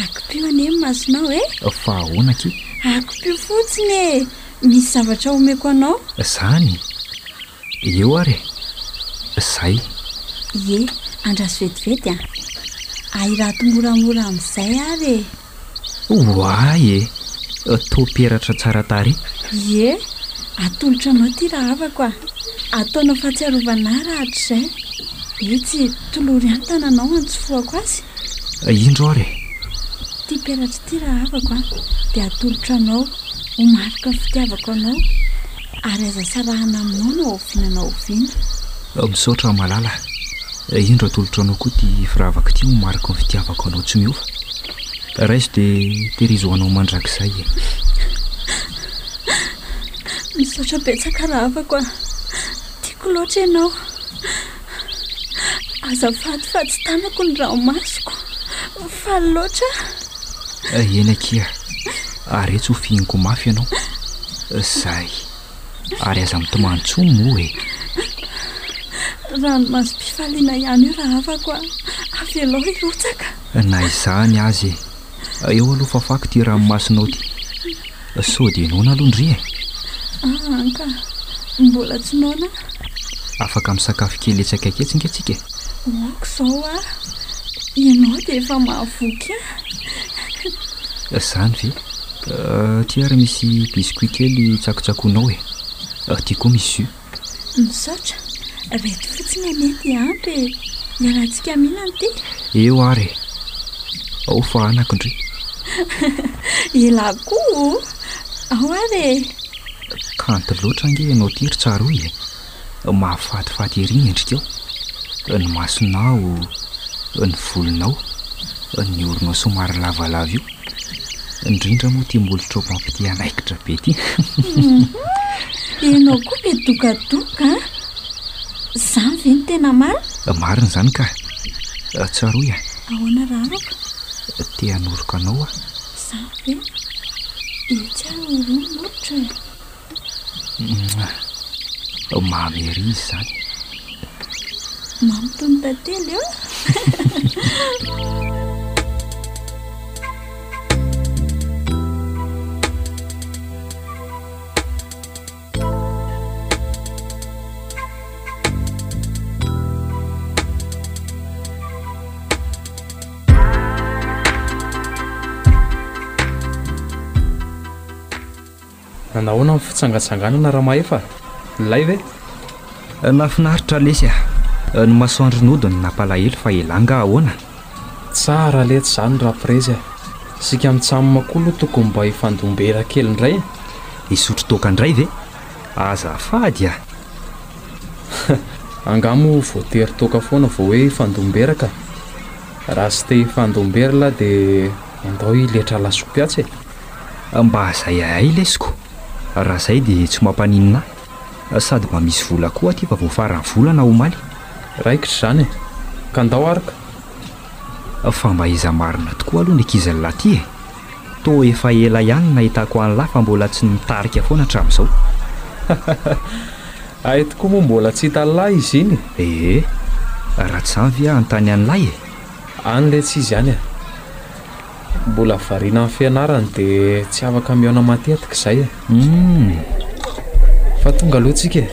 akopio ane masonao fa ahoana ke akopio fotsiny misy zavatra omeko anao zany eo ary zay ie andraso vetivety ahirato moramora amin'izay ary oay toperatra tsara tary ie atolotra anao ty raha avako ataonao fahatsiarovana rahatr'izay etsy tolory any tananao antsofoako azy indro ary ty peratra ty raha avako dia atolotra anao homarika ny fitiavako anao ary aza sarahana aminao no ovinanao oviana misaotra malala indro atolotra anao koa ty firavaka ty homarika ny fitiavako anao tsy miova raiso dia terizoanao mandrakizay misaotra betsaka raha avako tiako loatra ianao azafady fa tsy tanako ny ranomasoko fa loatra eny akia ary etsy ho fihiniko mafy ianao zay ary aza mitomany tsomo moa ranomasym-pifaliana ihany io raha afako avelao irotsaka. Na izany azy eo aloha fafako ty ranomasinao ty sao dia noana aloha ndry e. Ka mbola tsy noana. Afaka misakafo kely etsakaiketsika antsika. Oako izao ianao dia efa mahavoky zany ve ty ary misy biscuit kely tsakotsakonao e. Ty koa misy io. Misaotra reto fotsiny mety ampy iarahantsika mihinana ty. Eo ary ao fa anako ndry. Ela koa ao ary kanto loatra ange ianao ty ry tsaroy e. Mahafatifaty ery endrikao. Ny masonao, ny volonao, ny oronao somary lavalava io. Indrindra moa ty molotra mampity anaikitra be ty. Ianao koa be dokadoka. Zany ve ny tena marina zany ka. Tsaroy a. Ahoana raha te hanoroka anao a. Zany ve etsy orono molotra mamy ery izy zany. Mamitony tantely eo. Nahoana amin'ny fitsangatsanganana raha maefa lay ve? Nafinaritra lesy a. Ny masoandronodiny nampalahelo fa elanga ahoana. Tsara lety zany raha prezy sika mitsamomakolo tokony mba hifandombera kely indray. Isotro toka indray ve? Azafady a. Angamo voatery toka foana vao hoe hifandomberaka. Raha sy te hifandombera la dia andao hiletra lasopy atsy mba zay ay lesiko. Raha zay dia tsy mampaninina sady mba misy vola koa ty fa voafarany volana omaly. Raikitra zany ka andao araka. Fa mba iza marina tokoa aloha ny ankizy lahy ty e. To efa ela ihany nahitako any lahy fa mbola tsy nitarika foana hatramin'izao. Ay tokoa moa mbola tsy hita lahy izy iny. Raha tsy zany ve antany any lahy e. Any le tsy izy any mbola variana amin'ny fianarany dia tsy afaka mihaona matetika izay fa tonga aloha tsika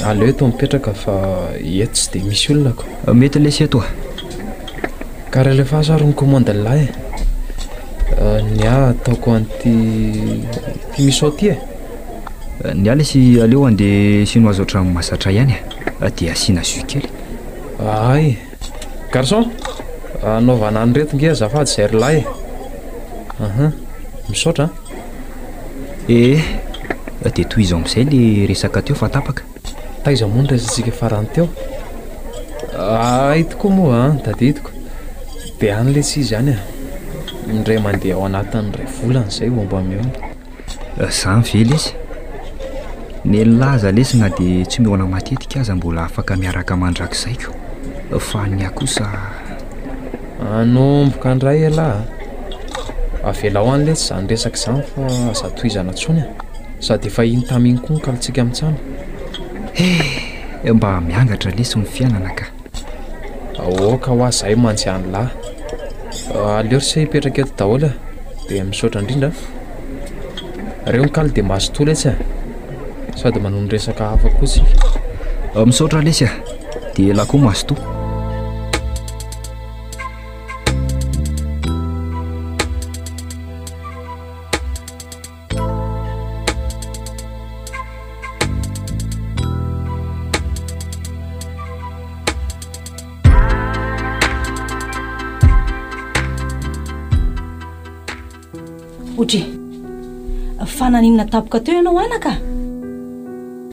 aleo eto mipetraka fa eto tsy dia misy olonako. Mety lesy eto ka raha lefa azo ary ny commande lahy ny ataoko an'ty misao ty ny lesy aleo andeha sinoazy ohatrany masatra ihany dia asiana jus kely. Ay garçon anaovana any reto nge azafady zay ry lahy misaotra dia toy izy amin'izay le resaka teo fa tapaka. Taiza moa ny resantsika farany teo. Ay tokoa moa tadidiko dia any le tsy izy any indray mandeha ao anatin'ray volana izay momba mihaona. Zany ve lesy ny laza lesy na dia tsy mihaona matetika aza mbola afaka miaraka mandrakisaiko fa ny akosa anomboka andray elahy avelao any lesy zany resaka izany fa aza tohizana tsony sady efa iny taminy koa ny kalitsika mitsano. Mba miangatra lesy ny fiainana ka. Aoka ho azy zay mantsy any lahy aleo ry se hipetraka eto daholo dia misaotra indrindra reo ny kaly dia mahazo tola etsy sady manao ny resaka hafa koa tsika. Misaotra lesy dia ela koa mahazo toa. Otry fananinana tapoka teo ianao anaka.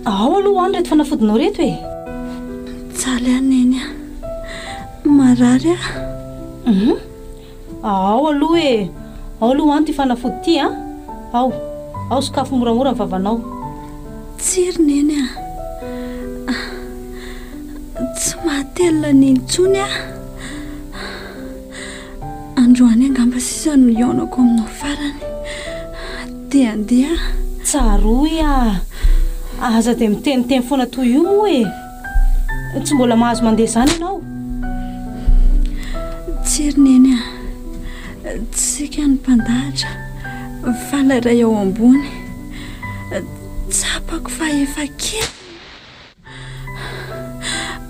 Ao aloha any reto fanafodinao reto e. Tsaly aneny marary ao aloha e. Ao aloha any ty fanafody ty ao sakafo moramora ny vavanao. Tsiry neny tsy mahatelina nintsony androany angamba sisa no iaonako aminao farany dia andeha. Tsaroy aza dia miteniteny foana toy io moa e. tsy mbola mahazo mandeha zany ianao? Tsirineny tsika ny mpandahatra falaray ao ambony tsapako fa efa kely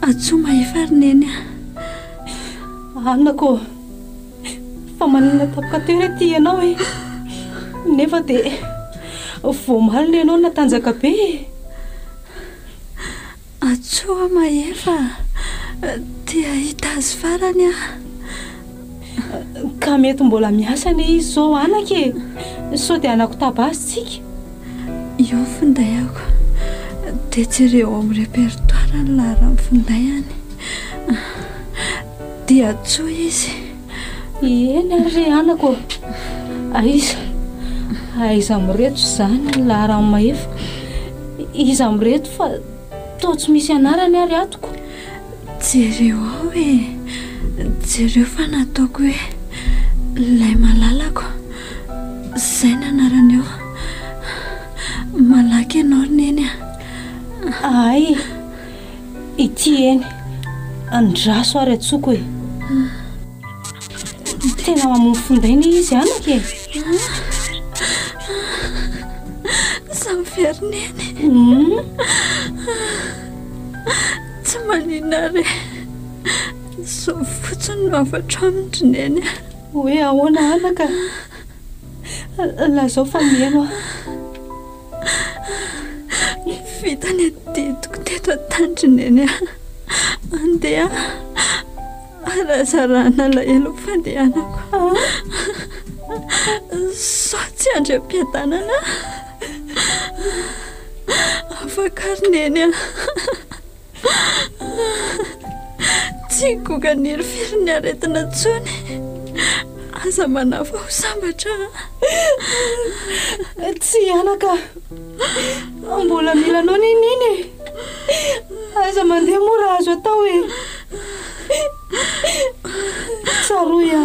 atsoa mahefarineny anako fa manina tapakatery ty ianao nefa dia voamalina ianao natanjaka be. atsoa mahefa tia hita azy farany ka mety mbola miasany izy zao anaka sao dia anako tabazy tsika. io findayako dia tsereo amin'ny repertoire ny lahara amin'ny finday any dia atsoa izy. eny ary anako aiza mireto zany ny lahara amin'ny mahefa iza mireto fa toa tsy misy anarany ary atoko. jereo ao jereo fa nataoko hoe ilay malalako zay ny anarany eo malaky ianao roneny ay ity eny andraso ary atsoko tena mamono findainy izy anaka samyfiarineny tsy manina re so fotsiny no afatra amindrineny hoe ahoana anaka lazao fa mieno vitany adidiko teto atandrineny andeha arazarana lahelo fandehanako sao tsy andram-piadanana afakarineny tsy goganyry firiny aretina tsony aza manafa ho sambatra tsy anaka mbola milanao nininy aza mandeha mora azo atao tsaroya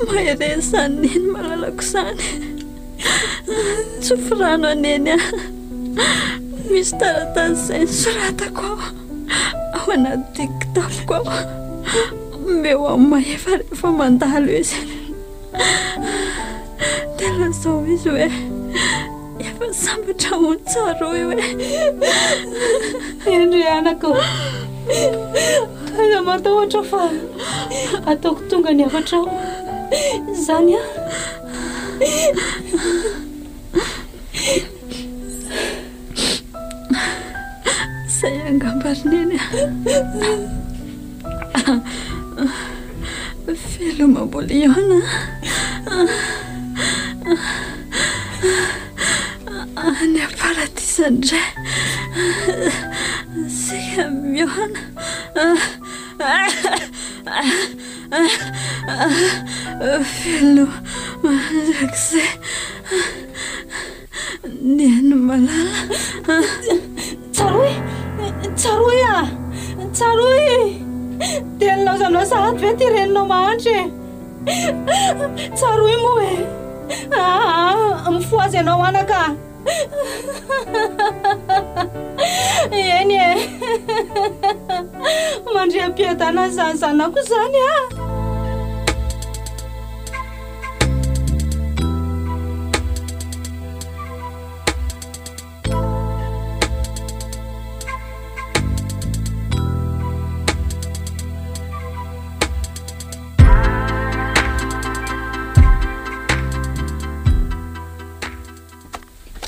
maherezany neny malalako zany tsofirano aneny misy taratasy zay soratako ao anaty tikitapoko ao meo amin'ny mahefa rehefa mandalo izy dia lazao izy hoe efa sambatra hony tsaroy endry anako aza matahotra fa ataoko tonga ny afatra ao zany zay angambarineny filomaboliona any aparadisandray sika miona filo mandrakizay niany malala tsaroy teninao zanao sahady ve ty reninao mahandry tsaroy moa mifoazy ianao anaka eny mandriam-piadana zany zanako zany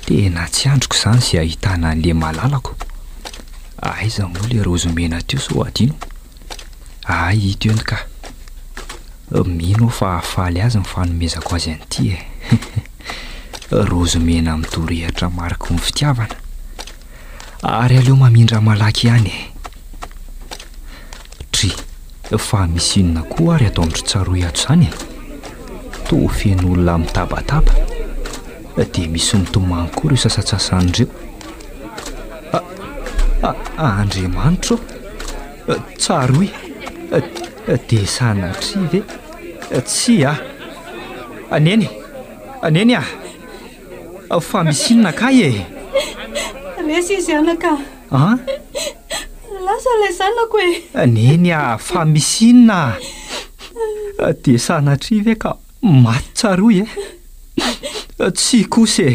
tena tsy androko zany zay ahitana an'le malalako aiza moa le rozomena teo so adino ay ito eny ka mino fa afaly azy mifanomezako azy an'ity rozomena midorehatra mariko ny fitiavana ary aleo mamindra malaky ihany tri fa misy inona koa ary atao andro tsaroy ato zany to fen'olona mitabataba dia misy mitomany koa ireo sasatsasandreo Andriamanitro tsaroy dia sanatry ve tsy aneny fa misy inona ka resy izy anaka lasa lay zanako e. Neny a fa misinina dia sanatriva ka maty tsaroy tsy kosa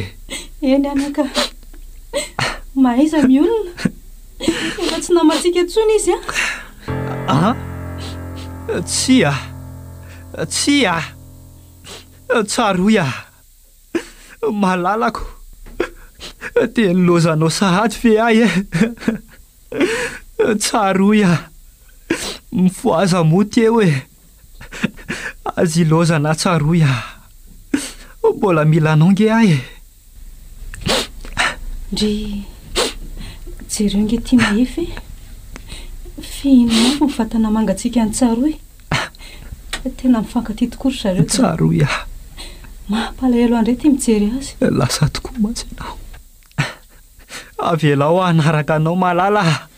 eny anaka mahaiza miolona efa tsy namantsika ntsony izy tsy tsaroy malalako dia nilozanao sahady fe ahy tsaroy mifoaza moty eo azy ilozana tsaroy mbola mila anao nge ahy ndry jereo nge tia mahefy fihinonafo mifatana mangatsika any tsaroy tena mifankaty tokory zareo tsaroy mampalahelo andray tia mijery azy lasa tokoa mantsy anao avelao hanaraka anao malala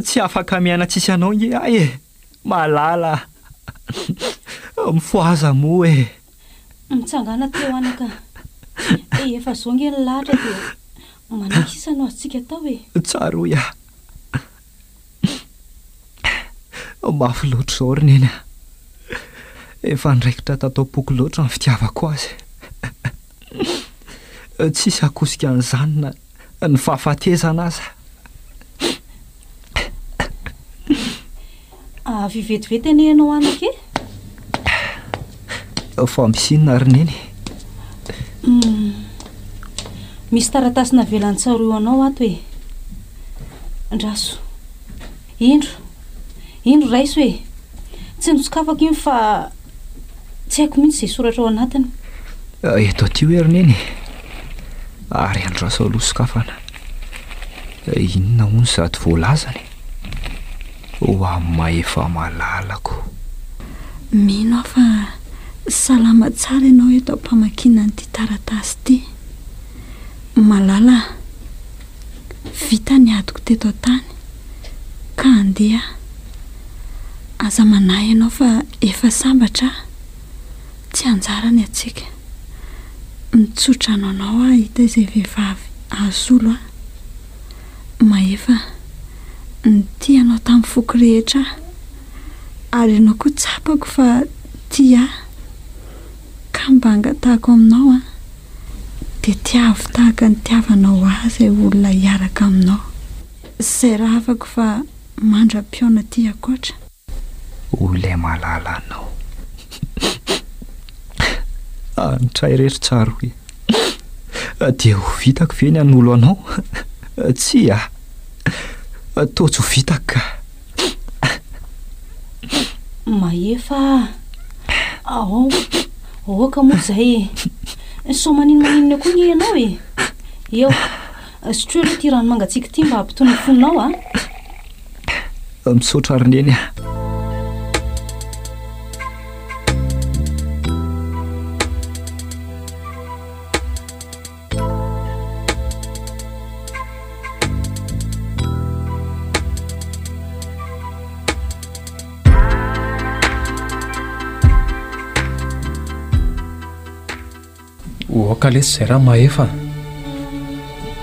tsy afaka miaina tsisy anao nge ahy malala mifoaza mo mitsangana teo anaka efa zao nge ny lahatra dia manakisana azytsika tao tsaroy mafy loatra zao ry neny efa ndraikitra tatao-poko loatra ny fitiavako azy tsisy akosika an'izany ny fahafatezana aza vivetivety ane ianao anaka fa misinina ry neny misy taratasina velany tsaroy anao ato ndraso indro raiso tsy nosokafako iny fa tsy haiko mihitsy izay soratra ao anatiny eto aty hoe ry neny ary andraso aloha sokafana inona hono sady voalazany ho amin'ny maefa malalako mino aho fa salama tsara ianao eto ampamakina nyity taratasy ity malala vita ny adiko teto tany ka andeha aza manahy ianao fa efa sambatra tsy anjarany atsika mitsotra anao hita izay vehivavy azolo maefa nyty anao tamin'ny foko rehetra ary ianao koa tsapako fa tia ka mba angatahako aminao dia tiavo tahaka ny tiavanao azy olona hiaraka aminao izay raha afako fa mandra-piona ty akoatra olay malala anao nitray rehetra tsaroy dia ho vitako ve ny an'olo anao tsy totsy ho vitako ka maefa aoka moa zay so maninona koa ny ianao eo sotreo aloha ty rano mangatsika ty mba hampitony fonao misaotra ry neny oaka lesy izay raha maefa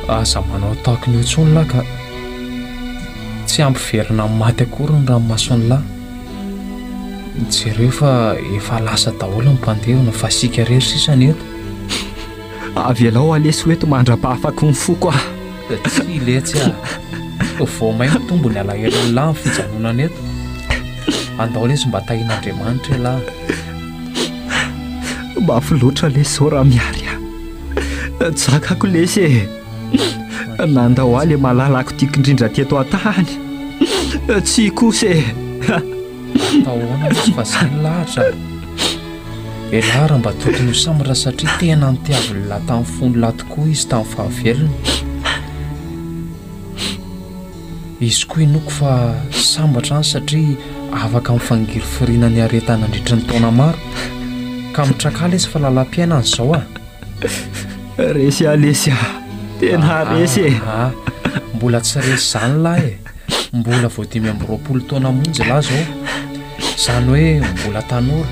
aza manao tahaka ny otsony lahy ka tsy ampiverina maty akory ny ranomasony lahy jereo fa efa lasa daholo ny mpandehona fa sika rery sisany eto avy alao alesy hoeto mandra-pahafako ny foko tsy letsy vao may mitombo ny alaherin'ny lahy ny fijanonana eto andao lesy mba tahin'Andriamanitra lahy mafy loatra lesy zao raha miary jakako lesy nandao aly malalako tiako indrindra teto an-tany tsy kosa tahoana misy fa zany lahatra lahara mba tokony ho samatra satria tena nitiaviny lahy tamin'ny fony lahy tokoa izy tamin'ny fahavelony izy koa inoko fa sambatra any satria afaka mifangiry firiana ny areta nandritra ny taona maro ka mitrakala izy fa lalam-piainany izao resy alesy tena resy mbola tsy resy zany lahy mbola vao 520 taona monjy lahy zao zany hoe mbola tanora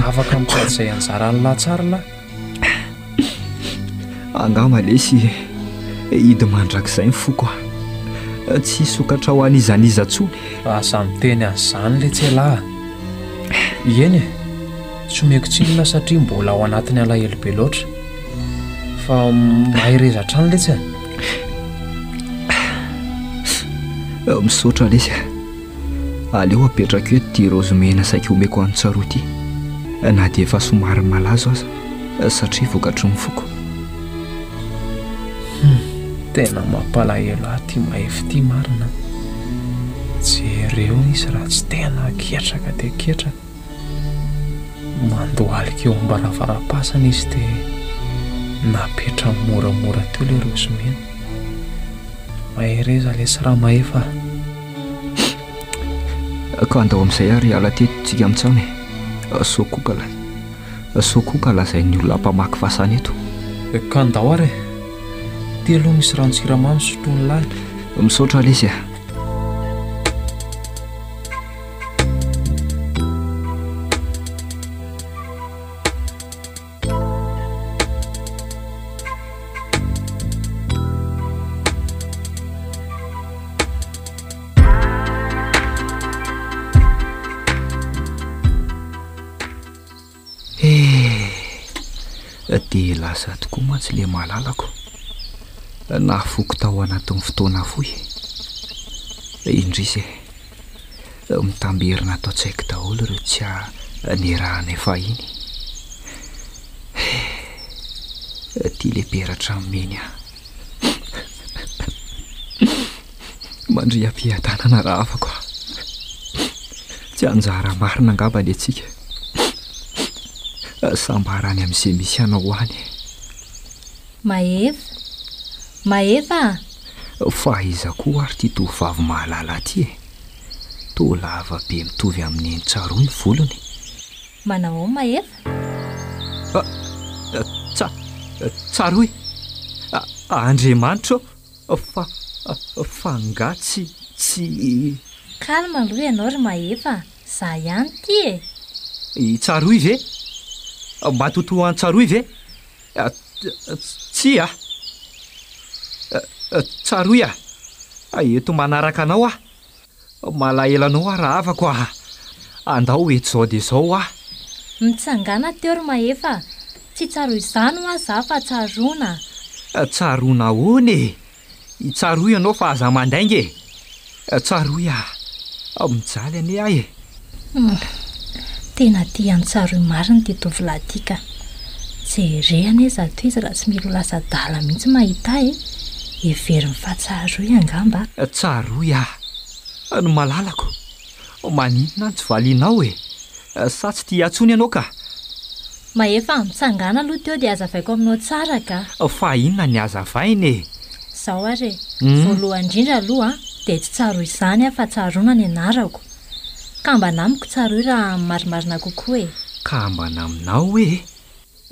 afaka mitady izay anjarany lahy tsara lahy angama lesy hidy mandrakizay ny foko tsy sokatra ho an'izan'izantsony. Asa miteny an'izany le tsylahy. Eny e, tsy omeko tsinona satria mbola ao anatin'ny alahelo be loatra. Fa mahireza trano le tsy. Misaotra lesy aleo apetraka eo ty rozomena saika omeko an'ny tsaroa ty, na dia efa somary malazo aza satria vokatry ny foko. Tena mampalahelo ahy ty mahefy ty marina. Jereo izy raha tsy tena ketraka dia ketraka. Mandohalika eo am-baravarapasana izy dia napetra moramora teo le rozomena. Mahireza le sy raha mahefa. Ka andao amin'izay ary ala tetontsika amintsany sokoka lazain'ny olona mpamaky fasana eto. Ka andao ary ty aloha misy rano-tsiramamy sotroany lahy. Misaotra lesy dia lasa tokoa mantsy le malalako. Nahafoko tao anatin'ny fotoana fohy. Indrisy mitamberina atao tsaiko daholo ireo tsy nerahanay fahiny. Ty le peratra meny mandry ampiadanana raha afako. Tsy anjara marina angamba le tsika. Sambarany amin'izay misy anao hoany. Mahefa fa iza koa ary ty tovavy mahalala ty toa lava be mitovy amin'ny Tsaroa ny volony. Manao Mahefa? Tsaroa Andriamanitra fa nga tsy kalma aloha ianao ry Mahefa, za ihany ty Tsaroa ve? Matoto an Tsaroa ve? Tsy Tsaroa eto manaraka anao malahelanao raha afako andao eto zao dia zao mitsangana teo ry Mahefa, tsy Tsaroa izany ho za fa Tsaroana. Tsaroana hony Tsaroa ianao fa aza mandainga Tsaroa mijaly ane ahy tena tian'ny Tsaroa marina ty tovolahy ty ka. Jerehana izy ato izy raha tsy milo lasa dala mihitsy mahita everiny fa Tsaroa angamba. Tsaroa no malalako maninona ny tsy valinao sa tsy tia atsony ianao ka? Mahefa mitsangana aloha teo dia azavaiko aminao tsara ka. Fa inona ny azavainy Zao ary voalohany indrindra aloha dia tsy Tsaroa izany fa Tsaroana ny anarako. Ka mba namiko Tsaroa raha marimarina kokoa Ka mba naminao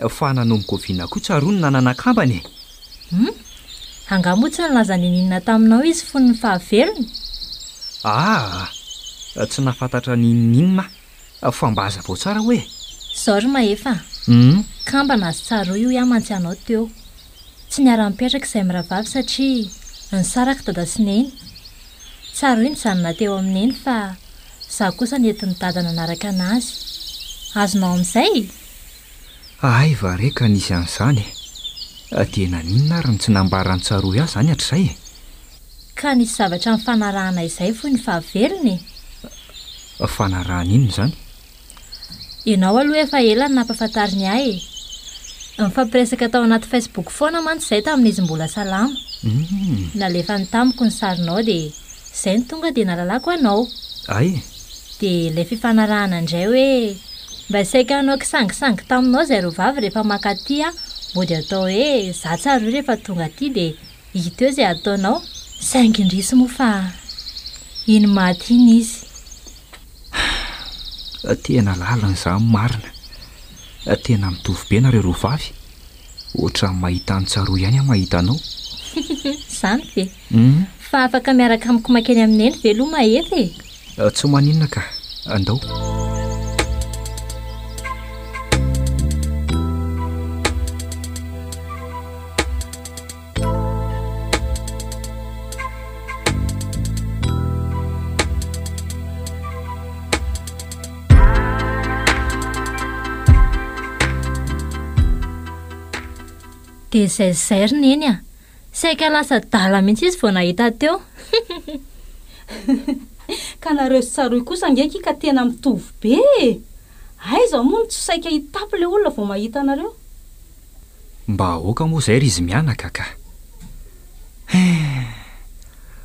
fa nanomboka oviana koa Tsaroa ny nananakambany angamba tsy nalaza ny ninona taminao izy fony ny fahavelony. Tsy nafantatra ny ninona fa mba aza vao tsara hoe Zao ry Mahefa kamba nazy Tsaroa io iamantsy anao teo. Tsy niara-mipetraka izay miravavy satria nisaraka dada sy neny. Tsaroa nijanona teo amin'eny fa za kosa nentin'ny dada nanaraka anazy. Azonao amin'izay? Ay vareka nisy an'izany dia naninona ary tsy nambaran'ny Tsaroa ahy izany hatr'izay Ka nisy zavatra mifanarahana izay foy ny fahavelony fanarahana inona izany? Ianao aloha efa ela ny nampahafantariny ahy mifampiresaka tao anaty Facebook foana mantsy izay tamin'izy mbola salama. Nalefa ny tamiko ny sarinao dia izay ny tonga dia nalalako anao. Dia ilay fifanarahana indray hoe mba saika anao kisangisangy taminao izay ro vavy rehefa makaty mody atao hoe za Tsaroa rehefa tonga aty dia hita eo izay ataonao. Saingy indrisy moa fa iny maty iny izy. Tena lalana izany marina. Tena mitovy be nareo roa vavy. Ohatra mahita ny Tsaroa ihany mahita anao. Izany ve? Fa afaka miaraka amiko makeny amin'eny ve aloha Mahefa Tsy maninona ka, andao. dia zaizairina eny a saika lasa dala mihitsy izy vao nahita teo. Ka nareo tsaroy kosa ngeky ka tena mitovy be. Aiza moa tsy saika hitapy le olona vao mahita anareo. Mba ahoaka moa zay ry izy mianaka ka.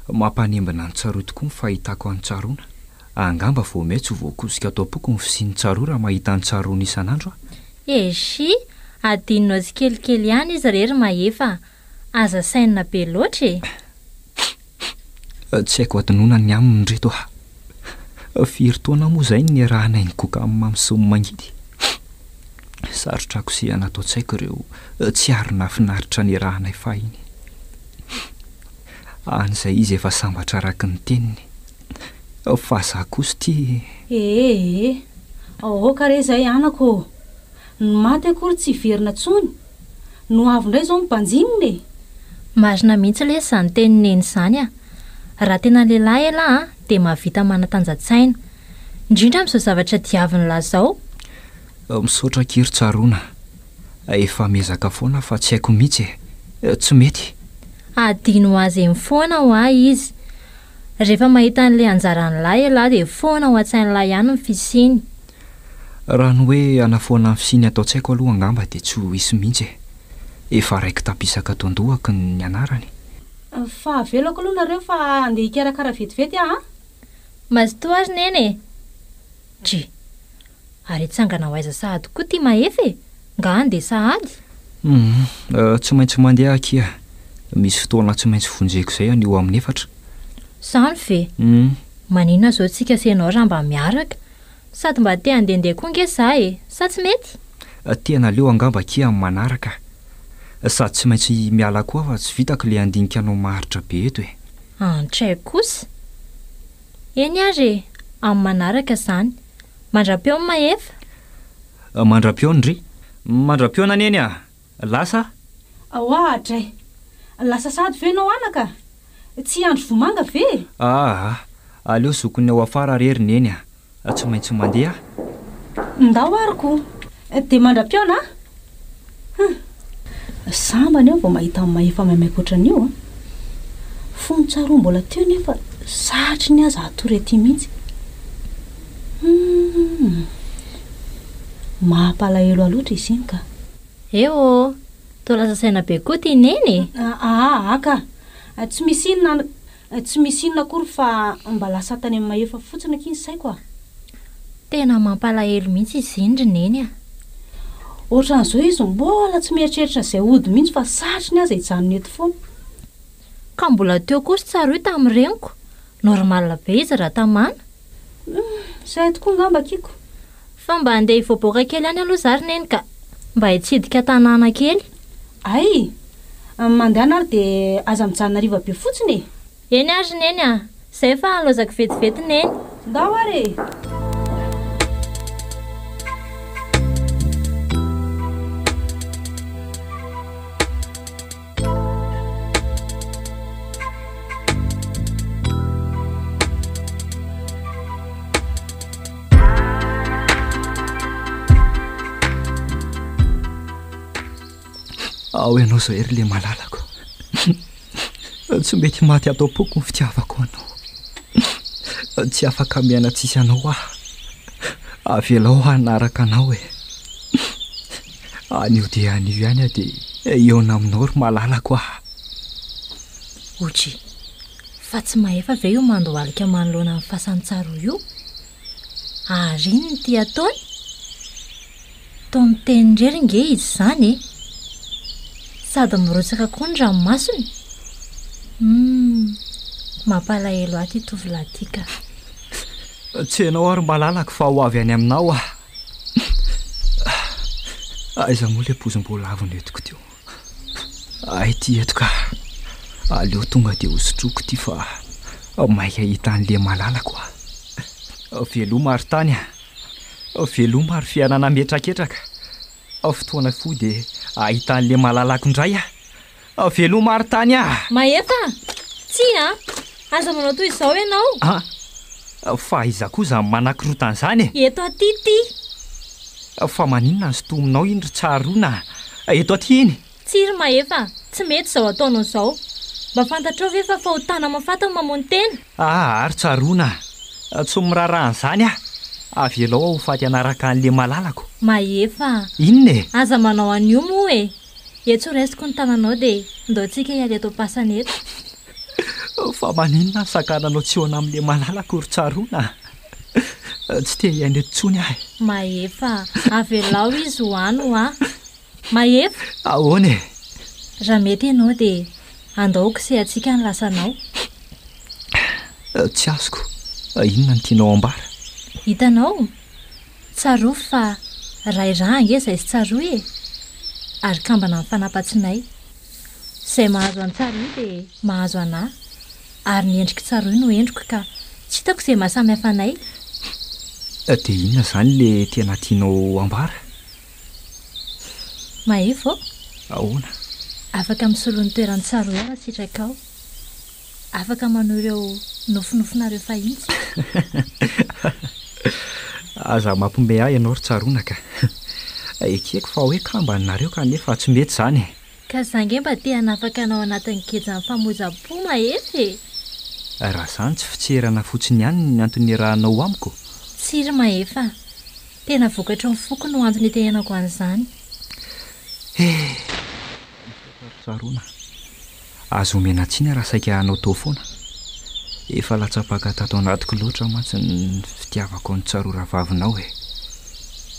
Mampanembana ny tsaroa tokoa ny fahitako any tsaroana. Angamba vao maitsy ho voakosika atao poko ny fisian'ny tsaroa raha mahita ny tsaroana isan'andro a. Eshi, adinonao tsikelikely ihany izy rery mahefa. Aza sainina be loatra e. Tsy haiko atonona ny aminy reto a. Firy taona moa zay ny rahanay ny koka amin'ny mamy sy ny mangidy. Sarotra kosehana atao tsy haiko ireo tsy ary nafinaritra ny rahanay fahiny. An'izay izy efa sambatra araky ny teniny. Fa za kosa ty. Ahoaka re zay anako. Ny maty akory tsy verina tsony. No avy indray zao mimpanjinina e. Marina mihitsy le izany tenineny izany a. Raha tena lehilahy ela dia mahavita manatanjatsaina. Indrindra amin'izao zavatra diaviny lazao. Misaotra kiry tsaroana. Efa miezaka foana fa tsy haiko mihitsy e. Tsy mety. Adino azy eny foana ho ahy izy. Rehefa mahita an'ilay anjaran'ny lahy ela dia foana ho an-tsain'ny lahy ihany ny fisiny. Raha ny hoe anafoana ny fisiny atao tsy haiko aloha angamba dia tsy ho hisy mihitsy e. Efa raiky tapisaka toandohako ny anarany. Fa avelako aloha nareo fa andeha hikarakara vetivety a. Mazotoa azy neny. Dry. Ary itsangana ho aiza sahady koa ty mahefa e. Nga andeha sahady. Tsy maintsy mandeha akia. Misy fotoana tsy maintsy vonjeko izay any eo amin'ny 4. Zany ve? Manina zao tsika senao raha mba miaraka. Sady mba te handehandeha koa nge za e. Sa tsy mety? Tena leo angamba kia amin'ny manaraka. Sady tsy maintsy miala koa fa tsy vitako le andinika anao maharitra be eto e. Antray kosa. Eny ary amin'ny manaraka zany. Mandra-peo mahefa? Mandra-peo ndry. Mandra-peo naneny a. Lasa? Aohatray. Lasa sady ve nao anaka? Tsy andro vomanga ve? Aleo zokony ao afara rery neny a. Tsy maintsy mandeha. Ndao ariko. Dia mandra-peo na? Sambany aho vao mahita amin'ny mahefa maimaiky ohatran'io. Fony tsaroa mbola teo nefa satry ny aza atorety mihitsy. Mampalahelo aloatra izy iny ka. Eo, toa lasa saina be koa ty neny. Aka. Tsy misy inona akory fa mba lasa tany amin'ny mahefa fotsiny aky ny saiko a. Tena mampalahelo mihitsy izy indry neny a. Ohatran'izao izy mbola tsy mieritreritra izay ody mihitsy fa satry ny aza hijanona eto foana. Ka mbola teo kosa tsaroy tamin'ny reniko. Normal be izy raha tamana. Izay tokoa ngamba kiko. Fa mba andeha hivoaboaka kely any aloha zary neny ka. Mba hitsidika tanàna kely. Ay, mandeha ary dia aza mijanona riva be fotsiny e. Eny ary neny a. Zay fa alozako vetivety neny. Ndao ary. Ao ianao zay ry le malalako. Tsy mety maty atao poko ny fitiavako anao. Tsy afaka miaina tsisy anao aho. Avelao hanaraka anao e. Anio dia anio ihany a dia eona aminao ry malalako aho. Otry, fa tsy mahefa ve io mandohalika manoloana amin'ny fasantsaro io? Ary iny ty ataony? Tao miteny rery nge izy zany e. Sady mirotsaka koa ny ranomasony. Mampalahelo aty tovolahy ty ka. Tsy ianao ary malalaka fa ho avy any aminao ah. Aiza moa le pozim-bola avy netiko teo. Ay ty eto ka. Aleo tonga dia hosotroko ty fa maika hita an'le malalako ah. Veloma ary tany ah. Veloma ary fiainana metraketraka. Fotoana fo dia ahita an'le malalako indray ah. Veloma ary tany ah. Mahefa? Tsy ah. Aza manao toy izao ianao? Fa iza koza manakorotan'izany e. Eto aty ty. Fa maninona ny sotominao indry tsaroana. Eto aty iny. tsiry mahefa tsy mety izao ataonao izao mba fantatrao ve fa fahotana mafantany mamono tena ary tsaroana tsy mirarahan'izany avy elao aho ho faty anaraka an'le malalako mahefa inona e aza manao an'io moa e etso raisiko ny tananao dia ndaotsika hialy atao pasana eto fa maninona ny sakananao tsy hoana amin'le malalako ry tsaroana tsy te hiainy eto ntsony ahy mahefa avy elao izy ho any ho mahefa ahoana e raha mety ianao dia andaoko se atsika ny lasanao tsy azoko inona ny tianao ambara hitanao tsaro fa rairaha angeza izy tsaro e ary kambana amin'ny fanampatsinay izay mahazo any tsaro io dia mahazo anahy ary ny endrika tsaro io no endriko ka tsy hitako izay mahasamy hafa anay dia inona izany le tena tianao ambara mahefa ahoana afaka misolo ny toerany tsaro io raha sitraka ao afaka manao ireo nofinofinareo fahintsy aza mampiomehy ahy ianao ry tsaroana ka ekeko fa hoe kambanareo kanefa tsy mety izany ka zange mba te hanafaka anao anatin'ny kejany famoza-po mahefa e raha izany tsy fitserana fotsiny ihany ny antony rahanao amiko tsiry mahefa tena vokatra ny foko no antony tehenako an'izany tsaroana azo omena tsiny raha saika anao tao foana efa latsapaka tato anatiko loatra mantsy ny fitiavako ny tsaroaravavinao e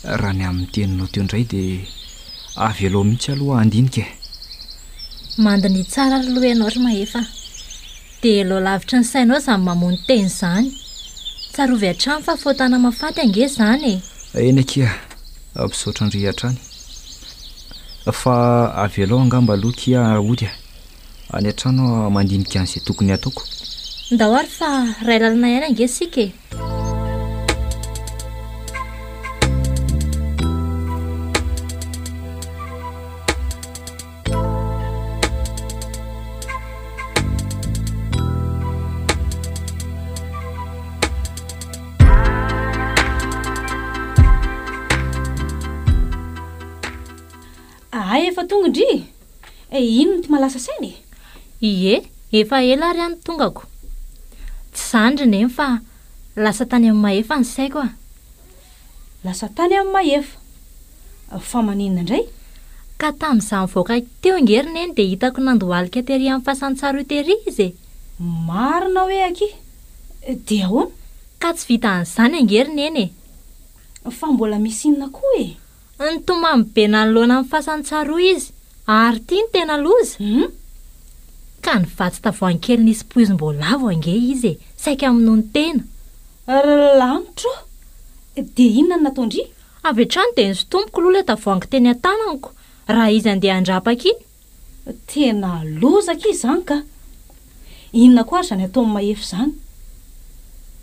raha ny amin'ny teninao teo indray dia avy elao mihitsy aloha andinika e mandiny tsara ry loha ianao ry mahefa dia elao lavitra ny sainao izany mamono teny izany tsarovy hatrany fa fotana mafaty ange izany e eny akia ampisaotra andrihatra any fa avy elao angamba aloha kia ody any an-trano mandinika an'izay tokony ataoko ndao ary fa ray lalana ihany ange sika e efa tonga indry ino ty malasa sainy ie efa ela ary any tongako tsy sandriny eny fa lasa tany amin'ny mahefa ny saiko lasa tany amin'ny mahefa fa maninona indray ka tamin'izany voaka teo ingerina eny dia hitako nandohalika tery amin'ny fasantsaro tery izy marina hoe aky dia ahoana ka tsy vita an'izany angerina eny fa mbola misy inona koa ny tomamy be nanoloana amin'ny fasantsaro izy ary tia ny tena loza ka ny vatsy tavoankely nisy poizim-boalavo ange izy saika aminao ny tena lanitro dia inona ny nataondry avy hatrany dia nysotompoko loha ilay tavoangy teny an-tanako raha izy andeha andrapaka iny tena lozaka izy izany ka inona koa ary izany ataon'ny mahefa izany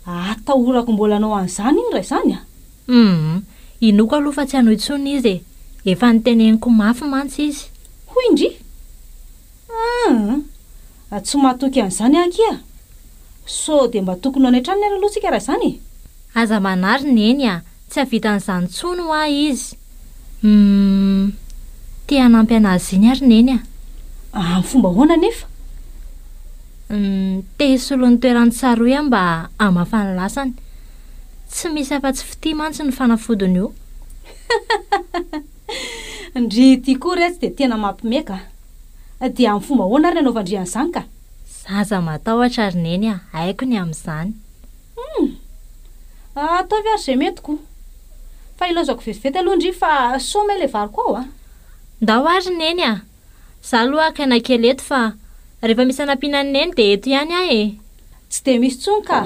atahorako mbola anao an'izany iny raha izany inoko aloha fa tsy hanao intsony izy efa nyteneniko mafy mantsy izy hoy indry tsy mahatoky an'izany akia so dia mba tokony any an-trano ny ara aloha tsika raha izany aza manary neny tsy havitan'izany tsony ho ahy izy te hanampy anazy iny ary neny amin'ny fomba hoana nefa te hisolo ny toerany tsaro ia mba hamafany lasany tsy misy afa-tsy fity mantsy ny fanafodiny io ndry ty koa retsy dia tena mampimeka dia amin'ny fomba hoana ary nanaovandrian'izany ka zaza matahotra ary neny haiko ny amin'izany ataovy ary izay metiko fa ilaozako vetivety aloha indry fa some ilay variko ao ndao ary neny za aloha akaina kely eto fa rehefa misy anampianany neny dia eto ihany ahy tsy dia misy tsony ka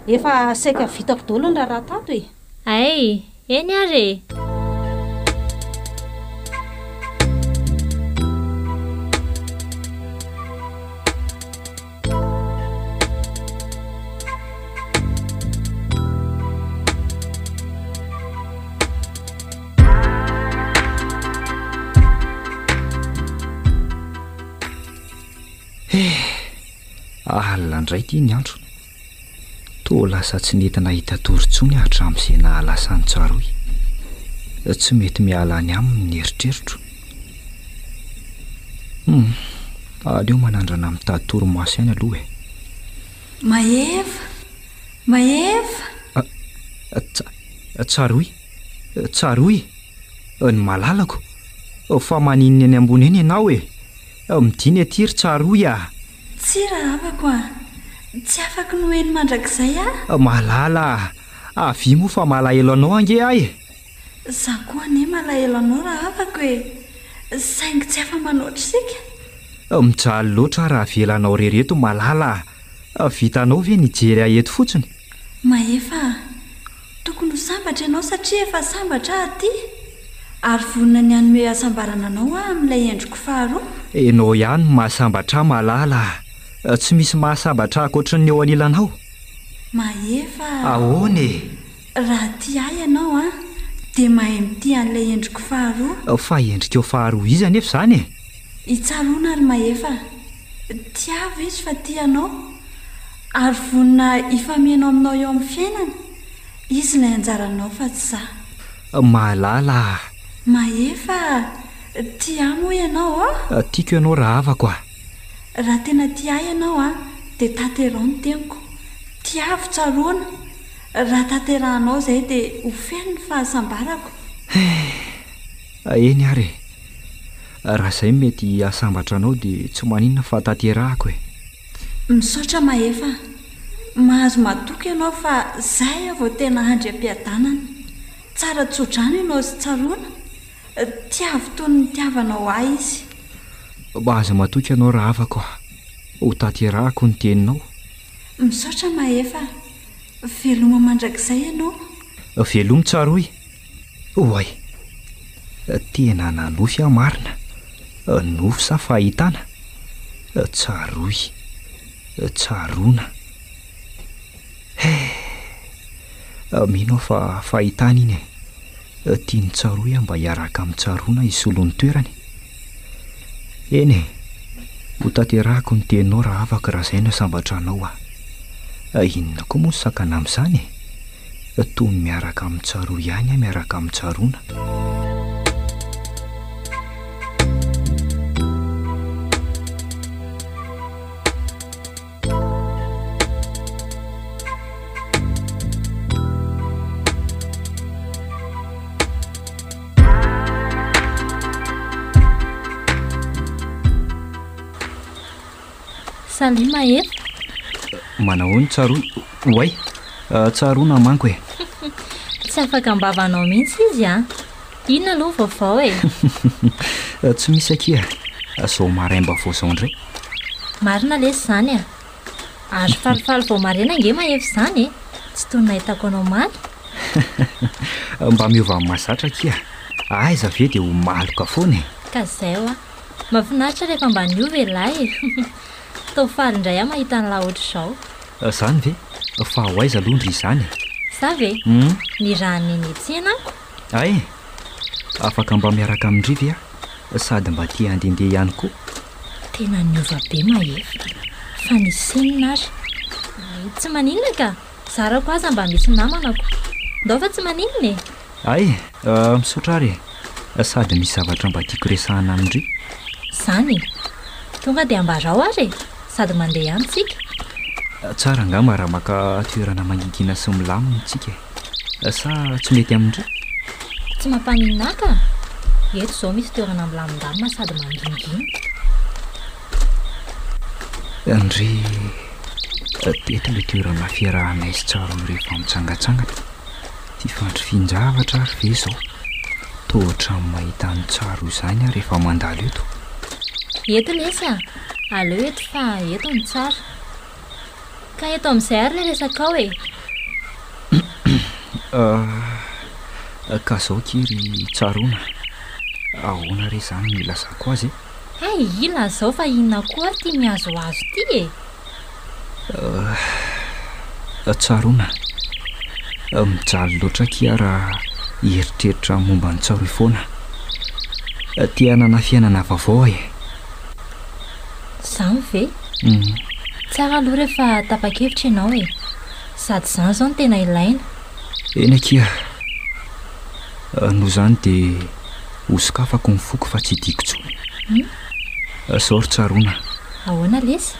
efa saika vitako daholo ny raha tato ay eny ary alina ndray ty ny andro to lasa tsy nentina hitatory-tsony hatramin'izay nahalasany tsaroy tsy mety miala any aminy ny eritreritro aleo manandrana mitady toromaso ihany aloha e. Maeva tsaroy ny malalako fa maninny any ambony eny ianao e. Midiny atiry tsaroy a. tsy raha afako a, tsy afaka noeny mandrakizay a. Malala avy moa fa malahelo anao ange ahy e. Za koa ane malahelo anao raha afako e, saingy tsy afa manoatra sika. Mijaly loatra raha velanao rereto malala. Vitanao ve nijery aheto fotsiny? Maeva, tokony ho sambatra ianao satria efa sambatra aty. Ary vonina ny anome asambarana anao amin'ilay endriko faharoa. Enao ihany mahasambatra malala. Tsy misy mahasambatra akoatran'ny eo anilanao. Maeva, ahoana e? raha ty ahy ianao dia mahay mity an'ilay endriko faharoa. Fa endrikeo faharoa izy anefa izany e. Hitsaroana ary Maeva, tiavo izy fa ty anao. Ary vonina ifamianao aminao eo amin'ny fiainana. Izy ilay anjaranao fa tsy za. Malala. Maeva, tia moa ianao tiako ianao raha avako a. Raha tena tia ianao dia tanterao ny teniko. Tiavo tsaroana. Raha tanterahanao izay dia ho feno ny fahasambarako. Eny ary raha izay mety hasambatra anao dia tsy maninona fa tanterahako e. Misaotra Maeva, mahazo matoky ianao fa zay vao tena andriam-piadanana. Tsara tsodrano ianao sy tsaroana. Tiavo toy ny tiavanao ahy izy. Mahazo matoky ianao raha avako ho tanterahako ny teninao. Misaotra Maeva, veloma mandrakizay ianao. Velomo tsaroy. Oay, tena nanofy aho marina. Nofy sa fahitana. Tsaroy, tsaroana. Mino fa fahitana iny e. Tiany tsaroy mba hiaraka amin'ny tsaroana isolon'ny toerany. Eny e, ho tanterahako ny teninao raha afaka raha izay no sambatranao inona koa moa sakana amin'izany e. Toy ny miaraka amin'ny tsaroy ihany miaraka amin'ny tsaroana. Salut Maeva. Manao ny tsaroy. Oay, tsaroana manko e. Tsy afaka ambavanao mihitsy izy Inona aloha vaovao e? Tsy misy akia. Sao maraimba vao indray. Marina lesy izany Azo falifaly vao maraina ange Maeva izany e. Tsy toy ny nahitako anao maly. Mba miova amin'ny mahazatra akia. Aiza ve dia ho maloka foana e. Ka izay mahafinaritra rehefa mba niova ilahy e. Tao faly indray mahita ny laha ohatr'izao. Izany ve? Fa ho aiza londry izany? Sa ve? Ny raha neny etsy ianako. Ay, afaka mba miaraka amindrivy sady mba tia handehandeha ihany koa. Tena niova be Maeva. Fa nisenina ary. Tsy maninona ka. Zarako aza mba misy namanako. Ndao fa tsy maninona e. Ay, misaotra ary sady misy zavatra mba tiako resahana amindry. Zany tonga dia ambarao ary sady mandeha ihany tsika. Tsara angamba raha maka toerana mangingina sy milamina tsika. Sa tsy mety amindry? Tsy mampaninona ka. Eto izao misy toerana milamindamina sady mangingina. Andry teto ilay toerana fiarahanay sy tsaroy rehefa mitsangatsangana. Ty fandrifian-javatra ary ve izao. Tohatra amin'ny mahita ny tsaro izany rehefa mandalo eto. Eto lesy aleo eto fa eto ny tsara. Ka eto amin'izay ary ilay resakao e. Ka izao kiry tsaroana. Ahoana re izany no ilazako azy e? Ay, ilaza fa inona koa ty mihazoazo ty e? Tsaroana. Mijaly loatra kia raha hieritreritra momba ny tsaroy foana. Tia hanana fiainana vaovao e. Izany ve? Tsara aloha rehefa tapa-kevitra ianao e. Sady izany izao no tena ilaina. Eny akia. Noho izany dia hosokafako ny foko fa tsy diako intsony. Saory tsaroana. Ahoana lesy?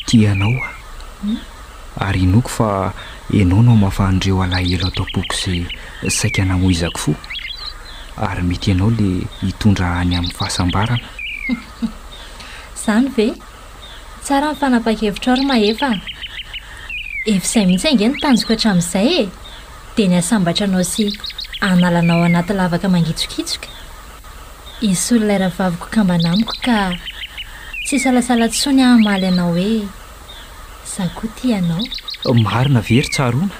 Tianao ary inoko fa ianao no mahafahandreo alahelo atao poko izay saika namoizako fo ary mety ianao le hitondra any amin'ny fahasambarana. Zany ve? Tsara mifanapa-kevitra ary mahefa. Efizay mihitsy ainge ny tanjoko hatramin'izay dia ny asambatranao sy analanao anaty lavaka mangitsokitsoka. Isy olona iravaviko kambana amiko ka tsy salasala tsony hamaly anao hoe za koa tianao. Marina very tsaroana.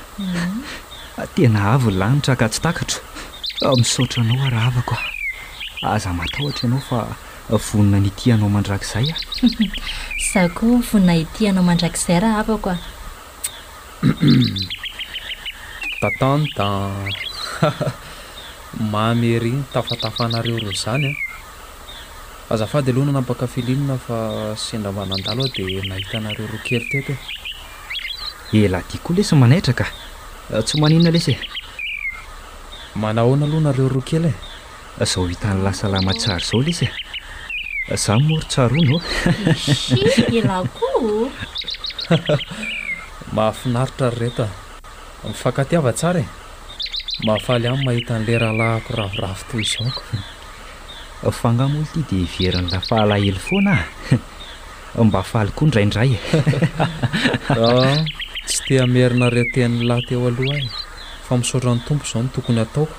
Tena avo lanitra ka tsy takatro. Misaotra anao ary havako. Aza matahotra ianao fa vonina ny tianao mandrakizay. Za koa vonina itianao mandrakizay raha havako. Tatantan. Mamy ery ny tafatafanareo ro zany. Azafady aloha nampakafilinina fa sendra manandalo dia nahitanareo ro kely teto. Ela tia koa lesy manaitra ka. Tsy maninona lesy. Manahoana aloha nareo ro kely. Zao hitany lasalama tsara zao lesy. Za mory tsaroana. Ela koa. Mahafinaritra reto. Mifankatiava tsara. Mahafaly amin'ny mahita an'ilay rahalahako ravoravo toy izao. Fangamolo ity dia heverin'ny lafahalaelo foana. Mba faly koa indraindray. Tsy te hamerina reten'ny lahy teo aloha ahy. Fa misaotra ny tompo izao no tokony ataoko.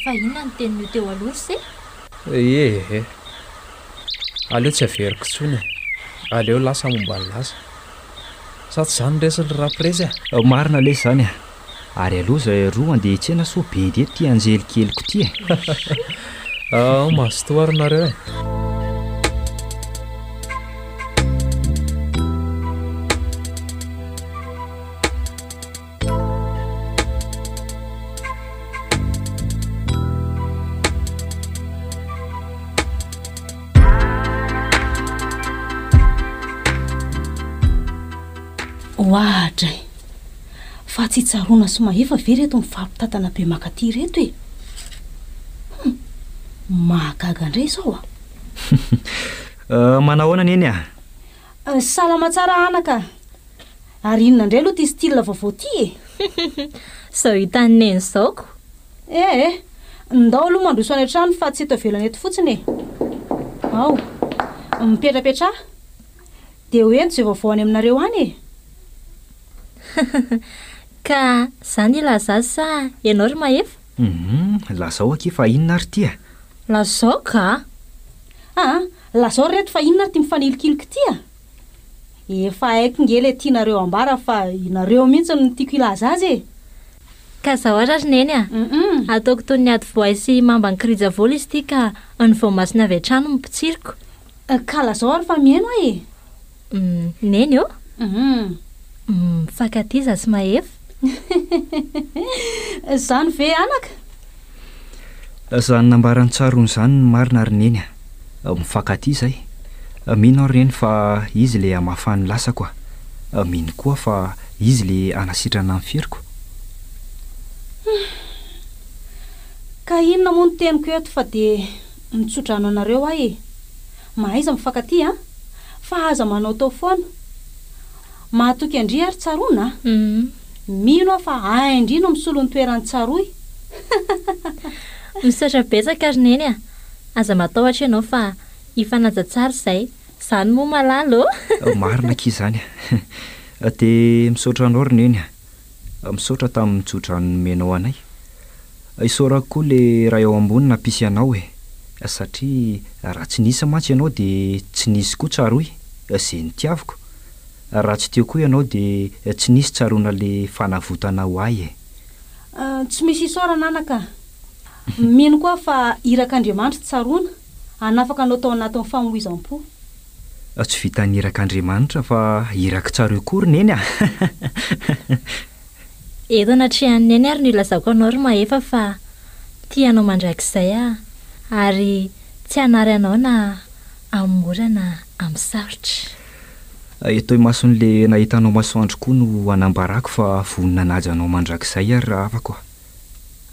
Fa inona ny tenin'io teo aloha se? Aleo tsy averiko tsony. Aleo lasa momba ny lasa. Sa tsy izany resin'ny rapirezy. Marina lesy zany. Ary aloha roa andeha hiantsena so be dia tia anjely keliko ity. Mazotoarinareo. Oadray. Fa tsy tsaroana sy mahefa ve reto mifampitatana be makaty reto e. Mahagaga indray izao Manahoana neny salama tsara anaka. Ary inona indray aloha ty style vaovao ty e. Zao hitany neny zaoko. Ndao aloha mandroso any an-trano fa tsy eto avelana eto fotsiny e. Ao, mipetrapetra. Dia hoe ny vaovao any aminareo any e. Ka zany ilaza sa ianao ry mahefa? Lazao aky fa inona ary tia? Lazao ka? Lazao reto fa inona ary ty mifanilikiliko tia? Efa haiko nge le tianareo ambara fa inareo mihitsy no tiako ilaza azy e. Ka zao ary neny ataoko toy ny ady voay sy mamba ny kirijavolo izy ty ka ny voamasina avy hatrano mipitsiriko. Ka lazao ary fa mihaino e. Neny eo? Fakatiza sy mahefa. Zany ve anaka? Zany nambarany tsaroana zany ny marina ary neny. Mifankaty izay. Mino ary neny fa izy le hamafany lasako. Mino koa fa izy le anasitrana amin'ny firiko. Ka inona moa ny teniko eto fa dia mitsodrano anareo ahy e. Mahaiza mifankaty fa aza manao tao foana. Mahatoky andry ary tsaroana. Mino fa indri no misolo ny toerany tsaroy. Misaotra betsaka ary neny aza matahotra ianao fa ifanaja tsara izay. Zany moa malalo. Marina aky izany. Dia misaotra anao ry neny. Misaotra tamin'ny mitsodrano nomenao anay. Isaorako koa le raha eo ambony nampisy anao e. Satria raha tsy nisy mantsy ianao dia tsy nisy koa tsaroy. Izay ny tiaviko. Raha tsy teo koa ianao dia tsy nisy tsaroana le fanavotana ho ahy e. Tsy misy isaorana anaka. Mino koa fa irak'Andriamanitra tsaroana. Anafaka anao tao anatin'ny famoizam-po. Tsy vitan'ny irak'Andriamanitra fa irak tsaro koa ry neny Eto anatrehany neny ary no ilazako anao ry mahefa fa tianao mandrakizay ary tsy hanary anao na amorana amin'ny sarotra. Eto mason'le nahitanao masoandro koa no anambarako fa vonina najanao mandrakizay ary raha afako.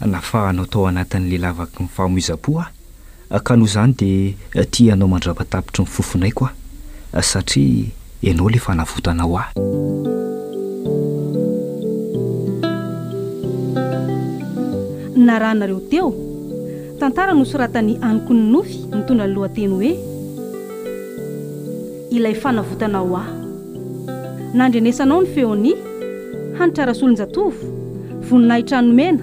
Nafahanao tao anatin'le lavaky ny famoizam-po ka noho izany dia tia anao mandrapatapitry ny fofonay koa satria ianao le fanavotana ho ahy. narahanareo teo tantara nosoratany Aniko ny Nofy mitondra ny lohateny hoe ilay fanavotana ho ahy. nandrenesanao ny feony Hanitra Rasolonjatovo, Voninahitra Nomena,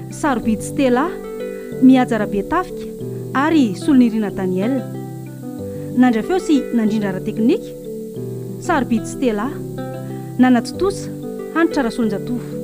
Sarobidy Stella, Mihaja Rabetafika ary Solonirina Daniel. Nandrafeo sy nandrindra ara-teknika Sarobidy Stella, Nanatotosa Hanitra Rasolonjatovo.